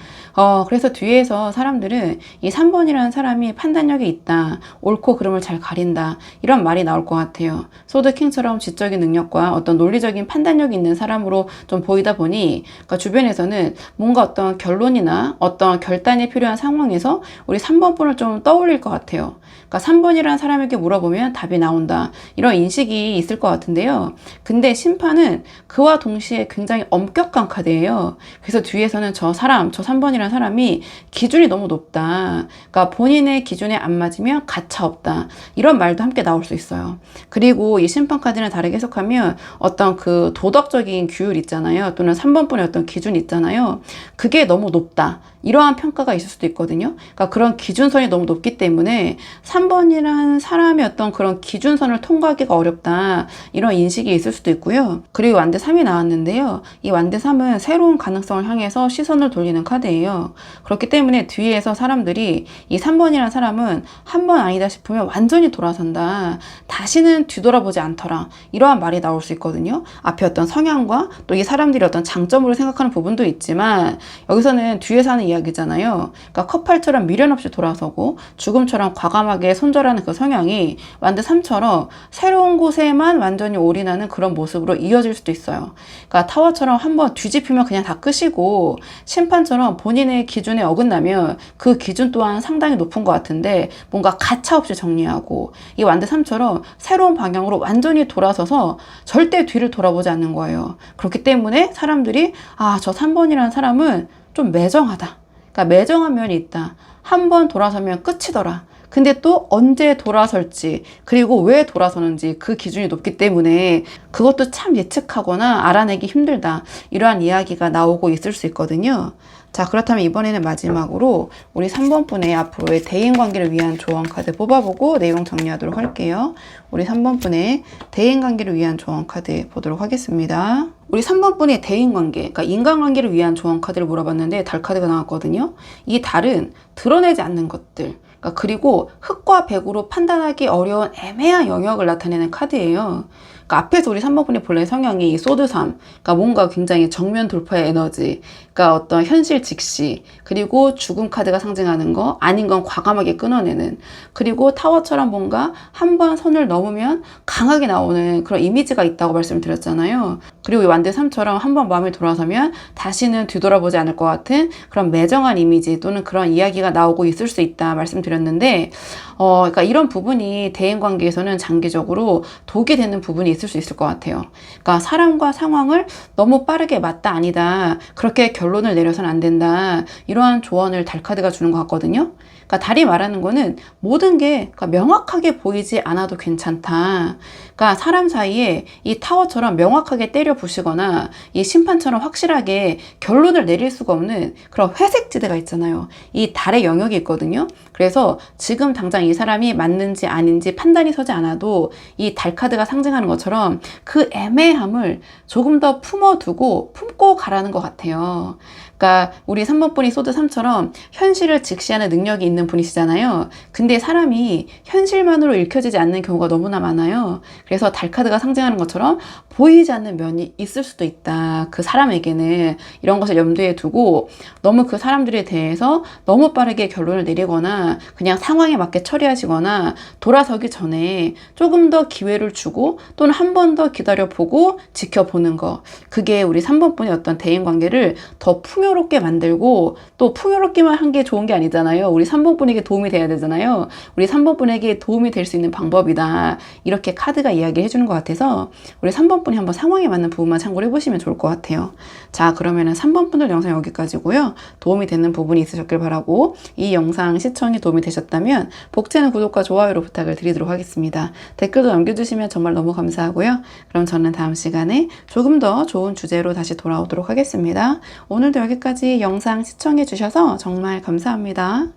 [SPEAKER 1] 그래서 뒤에서 사람들은 이 3번이라는 사람이 판단력이 있다, 옳고 그름을 잘 가린다, 이런 말이 나올 것 같아요. 소드킹처럼 지적인 능력과 어떤 논리적인 판단력이 있는 사람으로 좀 보이다 보니, 그러니까 주변에서는 뭔가 어떤 결론이나 어떤 결단이 필요한 상황에서 우리 3번 분을 좀 떠올릴 것 같아요. 그러니까 3번이라는 사람에게 물어보면 답이 나온다, 이런 인식이 있을 것 같은데요. 근데 심판은 그와 동시에 굉장히 엄격한 카드예요. 그래서 뒤에서는 저 3번이라는 사람이 기준이 너무 높다, 그러니까 본인의 기준에 안 맞으면 가차 없다, 이런 말도 함께 나올 수 있어요. 그리고 이 심판 카드는 다르게 해석하면 어떤 그 도덕적인 규율 있잖아요, 또는 3번분의 어떤 기준 있잖아요, 그게 너무 높다, 이러한 평가가 있을 수도 있거든요. 그러니까 그런 기준선이 너무 높기 때문에 3번이란 사람의 어떤 그런 기준선을 통과하기가 어렵다, 이런 인식이 있을 수도 있고요. 그리고 완대 3이 나왔는데요. 이 완대 3은 새로운 가능성을 향해서 시선을 돌리는 카드예요. 그렇기 때문에 뒤에서 사람들이 이 3번이라는 사람은 한 번 아니다 싶으면 완전히 돌아선다, 다시는 뒤돌아보지 않더라, 이러한 말이 나올 수 있거든요. 앞에 어떤 성향과 또 이 사람들이 어떤 장점으로 생각하는 부분도 있지만, 여기서는 뒤에서 하는 이야기잖아요. 그러니까 커팔처럼 미련 없이 돌아서고 죽음처럼 과감하게 손절하는 그 성향이 완대 3처럼 새로운 곳에만 완전히 올인하는 그런 모습으로 이어질 수도 있어요. 그러니까 타워처럼 한번 뒤집히면 그냥 다 끝이고, 심판처럼 본인의 기준에 어긋나면 그 기준 또한 상당히 높은 것 같은데 뭔가 가차없이 정리하고, 이 완대 3처럼 새로운 방향으로 완전히 돌아서서 절대 뒤를 돌아보지 않는 거예요. 그렇기 때문에 사람들이 저 3번이라는 사람은 좀 매정하다, 그러니까 매정한 면이 있다, 한 번 돌아서면 끝이더라, 근데 또 언제 돌아설지, 그리고 왜 돌아서는지 그 기준이 높기 때문에 그것도 참 예측하거나 알아내기 힘들다, 이러한 이야기가 나오고 있을 수 있거든요. 자, 그렇다면 이번에는 마지막으로 우리 3번 분의 앞으로의 대인관계를 위한 조언 카드 뽑아보고 내용 정리하도록 할게요. 우리 3번 분의 대인관계를 위한 조언 카드 보도록 하겠습니다. 우리 3번 분의 대인관계, 그러니까 인간관계를 위한 조언 카드를 물어봤는데 달 카드가 나왔거든요. 이 달은 드러내지 않는 것들, 그리고 흑과 백으로 판단하기 어려운 애매한 영역을 나타내는 카드예요. 그러니까 앞에서 우리 3번 분의 본래 성향이 소드 3, 그러니까 뭔가 굉장히 정면 돌파의 에너지, 그러니까 어떤 현실 직시, 그리고 죽음 카드가 상징하는 거, 아닌 건 과감하게 끊어내는, 그리고 타워처럼 뭔가 한 번 선을 넘으면 강하게 나오는 그런 이미지가 있다고 말씀드렸잖아요. 그리고 이 완대 3처럼 한 번 마음이 돌아서면 다시는 뒤돌아보지 않을 것 같은 그런 매정한 이미지 또는 그런 이야기가 나오고 있을 수 있다 말씀드렸는데, 그러니까 이런 부분이 대인관계에서는 장기적으로 독이 되는 부분이 있을 수 있을 것 같아요. 그러니까 사람과 상황을 너무 빠르게 맞다 아니다, 그렇게 결론을 내려서는 안 된다, 이러한 조언을 달카드가 주는 것 같거든요. 그러니까 달이 말하는 거는 모든 게 명확하게 보이지 않아도 괜찮다. 그러니까 사람 사이에 이 타워처럼 명확하게 때려 부시거나 이 심판처럼 확실하게 결론을 내릴 수가 없는 그런 회색지대가 있잖아요. 이 달의 영역이 있거든요. 그래서 지금 당장 이 사람이 맞는지 아닌지 판단이 서지 않아도 이 달 카드가 상징하는 것처럼 그 애매함을 조금 더 품어두고 품고 가라는 것 같아요. 그러니까 우리 3번 분이 소드 3처럼 현실을 직시하는 능력이 있는 분이시잖아요. 근데 사람이 현실만으로 읽혀지지 않는 경우가 너무나 많아요. 그래서 달 카드가 상징하는 것처럼 보이지 않는 면이 있을 수도 있다, 그 사람에게는. 이런 것을 염두에 두고 너무 그 사람들에 대해서 너무 빠르게 결론을 내리거나 그냥 상황에 맞게 처리하시거나 돌아서기 전에 조금 더 기회를 주고, 또는
[SPEAKER 2] 한 번 더 기다려보고 지켜보는 거. 그게 우리 3번 분의 어떤 대인관계를 더 풍요롭게 만들고, 또 풍요롭기만 한 게 좋은 게 아니잖아요. 우리 3번 분에게 도움이 돼야 되잖아요. 우리 3번 분에게 도움이 될 수 있는 방법이다. 이렇게 카드가 이야기해 주는 것 같아서 우리 3번 분이 한번 상황에 맞는 부분만 참고를 해보시면 좋을 것 같아요. 자, 그러면은 3번 분들 영상 여기까지고요. 도움이 되는 부분이 있으셨길 바라고, 이 영상 시청이 도움이 되셨다면 복채는 구독과 좋아요로 부탁을 드리도록 하겠습니다. 댓글도 남겨주시면 정말 너무 감사하고요. 그럼 저는 다음 시간에 조금 더 좋은 주제로 다시 돌아오도록 하겠습니다. 오늘도 여기까지 영상 시청해 주셔서 정말 감사합니다.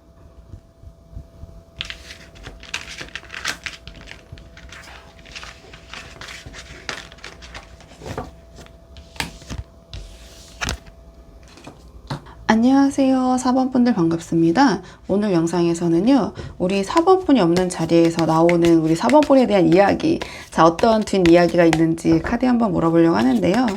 [SPEAKER 1] 안녕하세요. 4번 분들 반갑습니다. 오늘 영상에서는요, 우리 4번 분이 없는 자리에서 나오는 우리 4번 분에 대한 이야기, 자, 어떤 뒷이야기가 있는지 카드 한번 물어보려고 하는데요.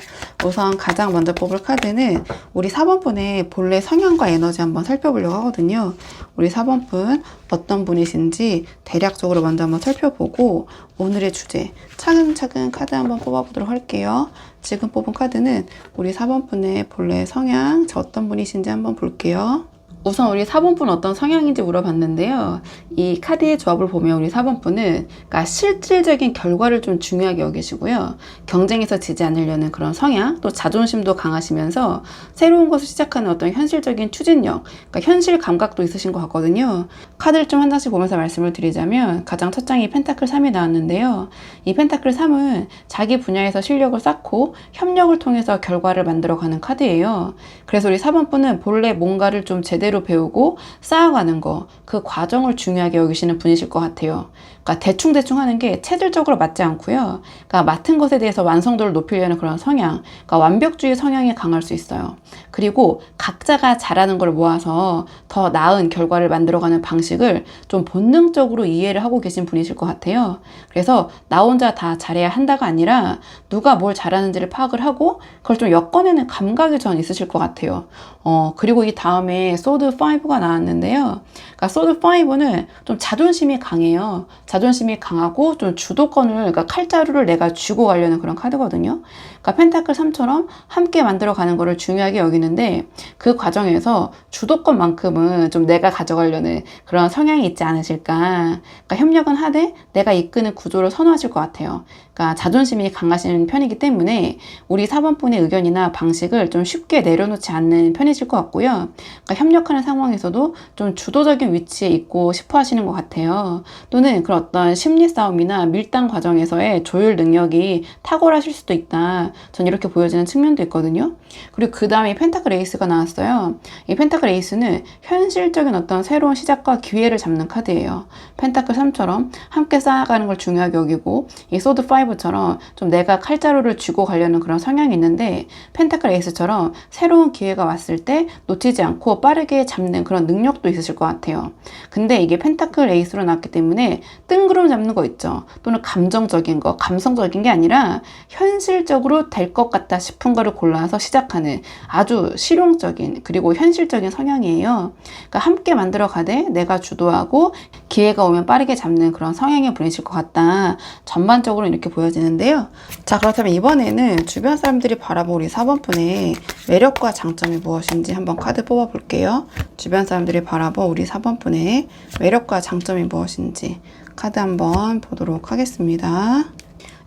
[SPEAKER 1] 우선 가장 먼저 뽑을 카드는 우리 4번 분의 본래 성향과 에너지 한번 살펴보려고 하거든요. 우리 4번 분 어떤 분이신지 대략적으로 먼저 한번 살펴보고, 오늘의 주제 차근차근 카드 한번 뽑아보도록 할게요. 지금 뽑은 카드는 우리 4번 분의 본래 성향, 어떤 분이신지 한번 볼게요. 우선 우리 4번 분은 어떤 성향인지 물어봤는데요. 이 카드의 조합을 보면 우리 4번 분은 그러니까 실질적인 결과를 좀 중요하게 여기시고요. 경쟁에서 지지 않으려는 그런 성향, 또 자존심도 강하시면서 새로운 것을 시작하는 어떤 현실적인 추진력, 그러니까 현실 감각도 있으신 것 같거든요. 카드를 좀 한 장씩 보면서 말씀을 드리자면 가장 첫 장이 펜타클 3이 나왔는데요. 이 펜타클 3은 자기 분야에서 실력을 쌓고 협력을 통해서 결과를 만들어가는 카드예요. 그래서 우리 4번 분은 본래 뭔가를 좀 제대로 배우고 쌓아가는 거, 그 과정을 중요하게 여기시는 분이실 것 같아요. 그러니까 대충대충 하는 게 체질적으로 맞지 않고요. 그러니까 맡은 것에 대해서 완성도를 높이려는 그런 성향, 그러니까 완벽주의 성향이 강할 수 있어요. 그리고 각자가 잘하는 걸 모아서 더 나은 결과를 만들어가는 방식을 좀 본능적으로 이해를 하고 계신 분이실 것 같아요. 그래서 나 혼자 다 잘해야 한다가 아니라 누가 뭘 잘하는지를 파악을 하고 그걸 좀 엮어내는 감각이 전 있으실 것 같아요. 그리고 이 다음에 소드 5가 나왔는데요. 그러니까 소드 5는 좀 자존심이 강해요. 자존심이 강하고 좀 주도권을, 그러니까 칼자루를 내가 쥐고 가려는 그런 카드거든요. 그러니까 펜타클 3처럼 함께 만들어가는 거를 중요하게 여기는데, 그 과정에서 주도권만큼은 좀 내가 가져가려는 그런 성향이 있지 않으실까. 그러니까 협력은 하되 내가 이끄는 구조를 선호하실 것 같아요. 그러니까 자존심이 강하신 편이기 때문에 우리 4번 분의 의견이나 방식을 좀 쉽게 내려놓지 않는 편이실 것 같고요. 그러니까 협력하는 상황에서도 좀 주도적인 위치에 있고 싶어 하시는 것 같아요. 또는 그런 어떤 심리 싸움이나 밀당 과정에서의 조율 능력이 탁월하실 수도 있다. 전 이렇게 보여지는 측면도 있거든요. 그리고 그 다음에 펜타클 에이스가 나왔어요. 이 펜타클 에이스는 현실적인 어떤 새로운 시작과 기회를 잡는 카드예요. 펜타클 3처럼 함께 쌓아가는 걸 중요하게 여기고, 이 소드 5처럼 좀 내가 칼자루를 쥐고 가려는 그런 성향이 있는데, 펜타클 에이스처럼 새로운 기회가 왔을 때 놓치지 않고 빠르게 잡는 그런 능력도 있으실 것 같아요. 근데 이게 펜타클 에이스로 나왔기 때문에 뜬구름 잡는 거 있죠. 또는 감정적인 거, 감성적인 게 아니라 현실적으로 될 것 같다 싶은 거를 골라서 시작하는 아주 실용적인 그리고 현실적인 성향이에요. 그러니까 함께 만들어 가되 내가 주도하고 기회가 오면 빠르게 잡는 그런 성향의 분이실 것 같다. 전반적으로 이렇게 보여지는데요. 자, 그렇다면 이번에는 주변 사람들이 바라보는 우리 4번 분의 매력과 장점이 무엇인지 한번 카드 뽑아 볼게요. 주변 사람들이 바라보 우리 4번 분의 매력과 장점이 무엇인지 카드 한번 보도록 하겠습니다.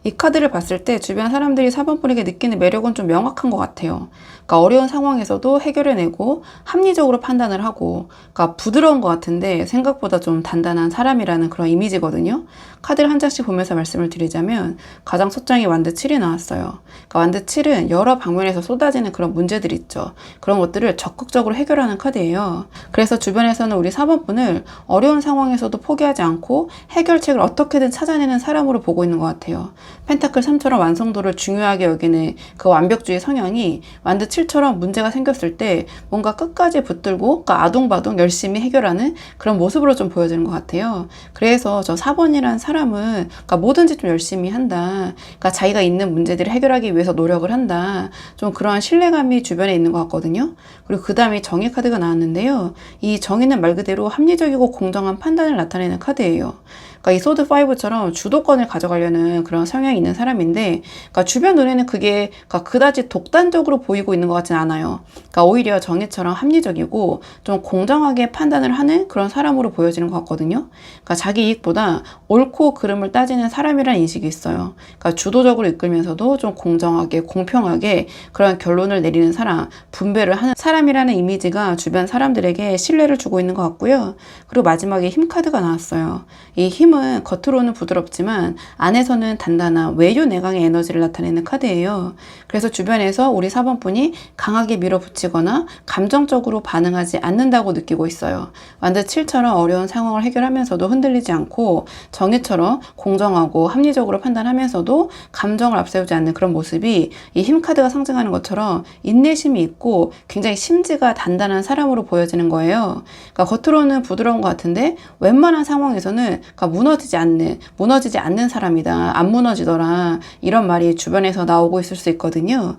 [SPEAKER 1] 이 카드를 봤을 때 주변 사람들이 4번 분에게 느끼는 매력은 좀 명확한 것 같아요. 그러니까 어려운 상황에서도 해결해내고 합리적으로 판단을 하고, 그러니까 부드러운 것 같은데 생각보다 좀 단단한 사람이라는 그런 이미지거든요. 카드를 한 장씩 보면서 말씀을 드리자면 가장 첫 장이 완드 7이 나왔어요. 그러니까 완드 7은 여러 방면에서 쏟아지는 그런 문제들이 있죠. 그런 것들을 적극적으로 해결하는 카드예요. 그래서 주변에서는 우리 4번 분을 어려운 상황에서도 포기하지 않고 해결책을 어떻게든 찾아내는 사람으로 보고 있는 것 같아요. 펜타클 3처럼 완성도를 중요하게 여기는 그 완벽주의 성향이 완드 7처럼 문제가 생겼을 때 뭔가 끝까지 붙들고, 그러니까 아둥바둥 열심히 해결하는 그런 모습으로 좀 보여지는 것 같아요. 그래서 저 4번이라는 사람은 그러니까 뭐든지 좀 열심히 한다. 그러니까 자기가 있는 문제들을 해결하기 위해서 노력을 한다. 좀 그러한 신뢰감이 주변에 있는 것 같거든요. 그리고 그 다음에 정의 카드가 나왔는데요. 이 정의는 말 그대로 합리적이고 공정한 판단을 나타내는 카드예요. 그러니까 이 소드 5처럼 주도권을 가져가려는 그런
[SPEAKER 2] 성향이 있는 사람인데, 그러니까 주변 눈에는 그게 그러니까 그다지 독단적으로 보이고 있는 것 같지는 않아요. 그러니까 오히려 정의처럼 합리적이고 좀 공정하게 판단을 하는 그런 사람으로 보여지는 것 같거든요. 그러니까 자기 이익보다 옳고 그름을 따지는 사람이라는 인식이 있어요. 그러니까 주도적으로 이끌면서도 좀 공정하게 공평하게 그런 결론을 내리는 사람, 분배를 하는 사람이라는 이미지가 주변 사람들에게 신뢰를 주고 있는 것 같고요. 그리고 마지막에 힘 카드가 나왔어요. 이 힘은 겉으로는 부드럽지만 안에서는 단단한 외유 내강의 에너지를 나타내는 카드예요. 그래서 주변에서 우리 4번 분이 강하게 밀어붙이거나 감정적으로 반응하지 않는다고 느끼고 있어요. 완전 7처럼 어려운 상황을 해결하면서도 흔들리지 않고 정의처럼 공정하고 합리적으로 판단하면서도 감정을 앞세우지 않는 그런 모습이 이 힘 카드가 상징하는 것처럼 인내심이 있고 굉장히 심지가 단단한 사람으로 보여지는 거예요. 그러니까 겉으로는 부드러운 것 같은데 웬만한 상황에서는 그러니까 무너지지 않는 사람이다. 안 무너지더라. 이런 말이 주변에서 나오고 있을 수 있거든요.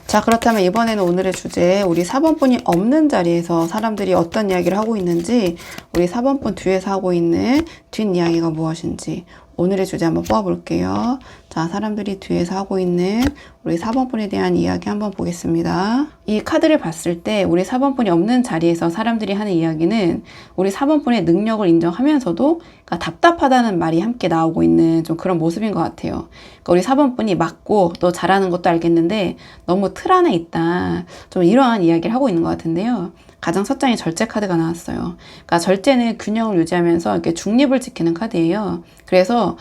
[SPEAKER 2] 자, 그렇다면 이번에는 오늘의 주제, 우리 4번 분이 없는 자리에서 사람들이 어떤 이야기를 하고 있는지, 우리 4번 분 뒤에서 하고 있는 뒷이야기가 무엇인지 오늘의 주제 한번 뽑아볼게요. 자, 사람들이 뒤에서 하고 있는 우리 4번 분에 대한 이야기 한번 보겠습니다. 이 카드를 봤을 때 우리 4번 분이 없는 자리에서 사람들이 하는 이야기는 우리 4번 분의 능력을 인정하면서도 그러니까 답답하다는 말이 함께 나오고 있는 좀 그런 모습인 것 같아요. 그러니까 우리 4번 분이 맞고 또 잘하는 것도 알겠는데 너무 틀 안에 있다. 좀 이러한 이야기를 하고 있는 것 같은데요. 가장 첫 장에 절제 카드가 나왔어요. 그러니까 절제는 균형을 유지하면서 이렇게 중립을 지키는 카드예요. 그래서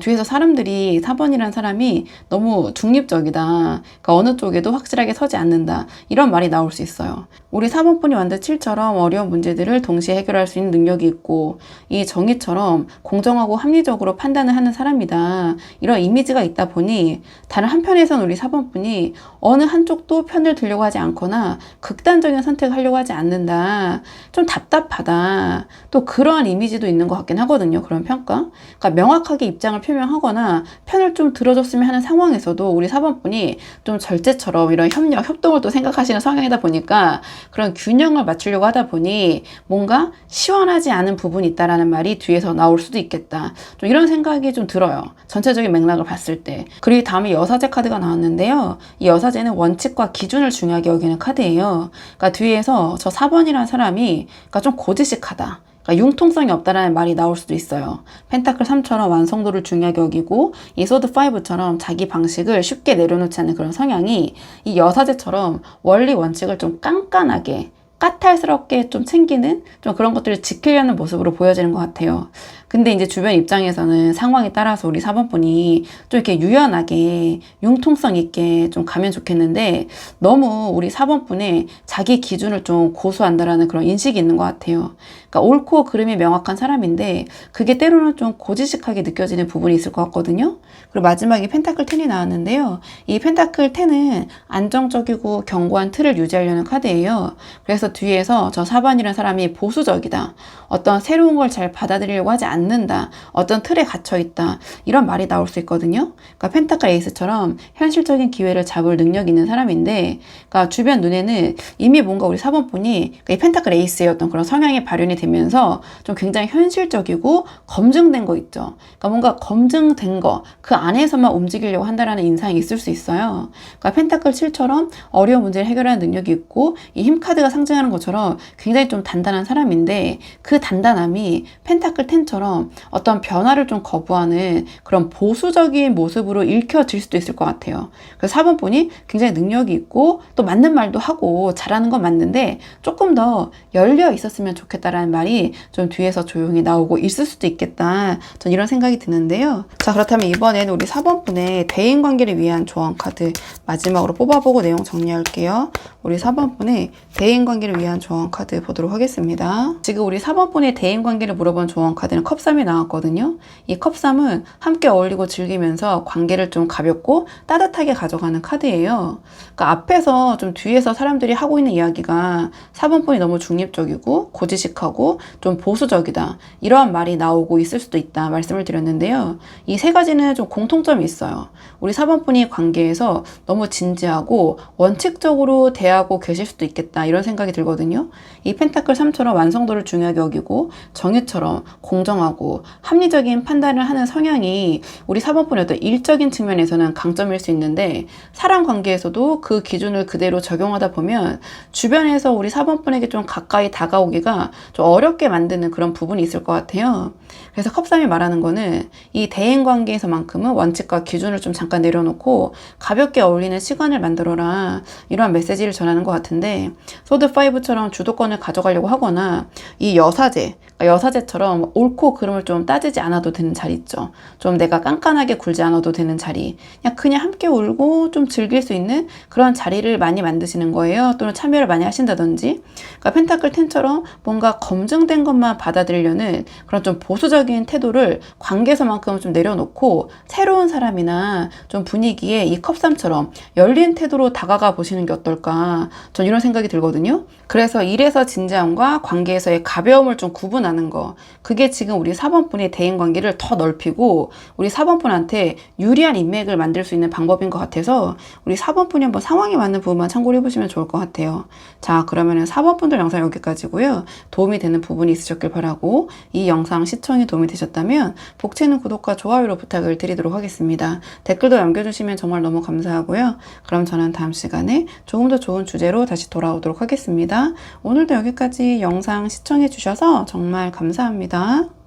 [SPEAKER 2] 뒤에서 사람들이 4번이라는 사람이 너무 중립적이다. 그러니까 어느 쪽에도 확실하게 서지 않는다. 이런 말이 나올 수 있어요. 우리 4번 분이 완전 7처럼 어려운 문제들을 동시에 해결할 수 있는 능력이 있고 이 정의처럼 공정하고 합리적으로 판단을 하는 사람이다. 이런 이미지가 있다 보니 다른 한편에선 우리 4번 분이 어느 한쪽도 편을 들려고 하지 않거나 극단적인 선택을 하려고 하지 않는다. 좀 답답하다. 또 그러한 이미지도 있는 것 같긴 하거든요. 그런 평가. 그러니까 명확하게 입장을 표명하거나 편을 좀 들어줬으면 하는 상황에서도 우리 4번 분이 좀 절제처럼 이런 협력, 협동을 또 생각하시는 성향이다 보니까 그런 균형을 맞추려고 하다 보니 뭔가 시원하지 않은 부분이 있다라는 말이 뒤에서 나올 수도 있겠다. 좀 이런 생각이 좀 들어요. 전체적인 맥락을 봤을 때. 그리고 다음에 여사제 카드가 나왔는데요. 이 여사제는 원칙과 기준을 중요하게 여기는 카드예요. 그러니까 뒤에서 저 4번이라는 사람이 그러니까 좀 고지식하다. 그러니까 융통성이 없다라는 말이 나올 수도 있어요. 펜타클 3처럼 완성도를 중요하게 여기고 이 소드 5처럼 자기 방식을 쉽게 내려놓지 않는 그런 성향이 이 여사제처럼 원리 원칙을 좀 깐깐하게 까탈스럽게 좀 챙기는 좀 그런 것들을 지키려는 모습으로 보여지는 것 같아요. 근데 이제 주변 입장에서는 상황에 따라서 우리 4번 분이 좀 이렇게 유연하게 융통성 있게 좀 가면 좋겠는데 너무 우리 4번 분의 자기 기준을 좀 고수한다라는 그런 인식이 있는 것 같아요. 그러니까 옳고 그름이 명확한 사람인데 그게 때로는 좀 고지식하게 느껴지는 부분이 있을 것 같거든요. 그리고 마지막에 펜타클 10이 나왔는데요. 이 펜타클 10은 안정적이고 견고한 틀을 유지하려는 카드예요. 그래서 뒤에서 저 4번이라는 사람이 보수적이다. 어떤 새로운 걸 잘 받아들이려고 하지 않는다. 어떤 틀에 gat혀있다. 이런 말이 나올 수 있거든요. 그러니까 펜타클 에이스처럼 현실적인 기회를 잡을 능력이 있는 사람인데 그러니까 주변 눈에는 이미 뭔가 우리 4번 분이 그러니까 이 펜타클 에이스의 어떤 그런 성향이 발현이 되면서 좀 굉장히 현실적이고 검증된 거 있죠. 그러니까 뭔가 검증된 거 그 안에서만 움직이려고 한다라는 인상이 있을 수 있어요. 그러니까 펜타클 7처럼 어려운 문제를 해결하는 능력이 있고 이 힘 카드가 상징하는 것처럼 굉장히 좀 단단한 사람인데 그 단단함이 펜타클 10처럼 어떤 변화를 좀 거부하는 그런 보수적인 모습으로 읽혀질 수도 있을 것 같아요. 그래서 4번 분이 굉장히 능력이 있고 또 맞는 말도 하고 잘하는 건 맞는데 조금 더 열려 있었으면 좋겠다라는 말이 좀 뒤에서 조용히 나오고 있을 수도 있겠다. 전 이런 생각이 드는데요. 자, 그렇다면 이번에는 우리 4번 분의 대인관계를 위한 조언 카드 마지막으로 뽑아보고 내용 정리할게요. 우리 4번 분의 대인관계를 위한 조언 카드 보도록 하겠습니다. 지금 우리 4번 분의 대인관계를 물어본 조언 카드는 컵3이 나왔거든요. 이 컵3은 함께 어울리고 즐기면서 관계를 좀 가볍고 따뜻하게 가져가는 카드예요. 그러니까 앞에서 좀 뒤에서 사람들이 하고 있는 이야기가 4번 분이 너무 중립적이고 고지식하고 좀 보수적이다. 이러한 말이 나오고 있을 수도 있다 말씀을 드렸는데요. 이 세 가지는 좀 공통점이 있어요. 우리 4번 분이 관계에서 너무 진지하고 원칙적으로 대하고 계실 수도 있겠다 이런 생각이 들거든요. 이 펜타클 3처럼 완성도를 중요하게 여기고 정의처럼 공정하고 냉정하고 합리적인 판단을 하는 성향이 우리 4번분의 어떤 일적인 측면에서는 강점일 수 있는데, 사람 관계에서도 그 기준을 그대로 적용하다 보면 주변에서 우리 4번분에게 좀 가까이 다가오기가 좀 어렵게 만드는 그런 부분이 있을 것 같아요. 그래서 컵3이 말하는 거는 이 대인 관계에서만큼은 원칙과 기준을 좀 잠깐 내려놓고 가볍게 어울리는 시간을 만들어라, 이러한 메시지를 전하는 것 같은데, 소드5처럼 주도권을 가져가려고 하거나 이 여사제처럼 옳고 그름을 좀 따지지 않아도 되는 자리 있죠. 좀 내가 깐깐하게 굴지 않아도 되는 자리, 그냥 함께 울고 좀 즐길 수 있는 그런 자리를 많이 만드시는 거예요. 또는 참여를 많이 하신다든지. 그러니까 펜타클 10처럼 뭔가 검증된 것만 받아들이려는 그런 좀 보수적인 태도를 관계에서만큼 좀 내려놓고, 새로운 사람이나 좀 분위기에 이 컵3처럼 열린 태도로 다가가 보시는 게 어떨까, 전 이런 생각이 들거든요. 그래서 일에서 진지함과 관계에서의 가벼움을 좀 구분하는 거, 그게 지금 우리 4번분의 대인관계를 더 넓히고 우리 4번분한테 유리한 인맥을 만들 수 있는 방법인 것 같아서, 우리 4번분이 한번 상황에 맞는 부분만 참고를 해보시면 좋을 것 같아요. 자, 그러면은 4번분들 영상 여기까지고요. 도움이 되는 부분이 있으셨길 바라고, 이 영상 시청이 도움이 되셨다면 복채는 구독과 좋아요로 부탁을 드리도록 하겠습니다. 댓글도 남겨주시면 정말 너무 감사하고요. 그럼 저는 다음 시간에 조금 더 좋은 주제로 다시 돌아오도록 하겠습니다. 오늘도 여기까지 영상 시청해 주셔서 정말 감사합니다.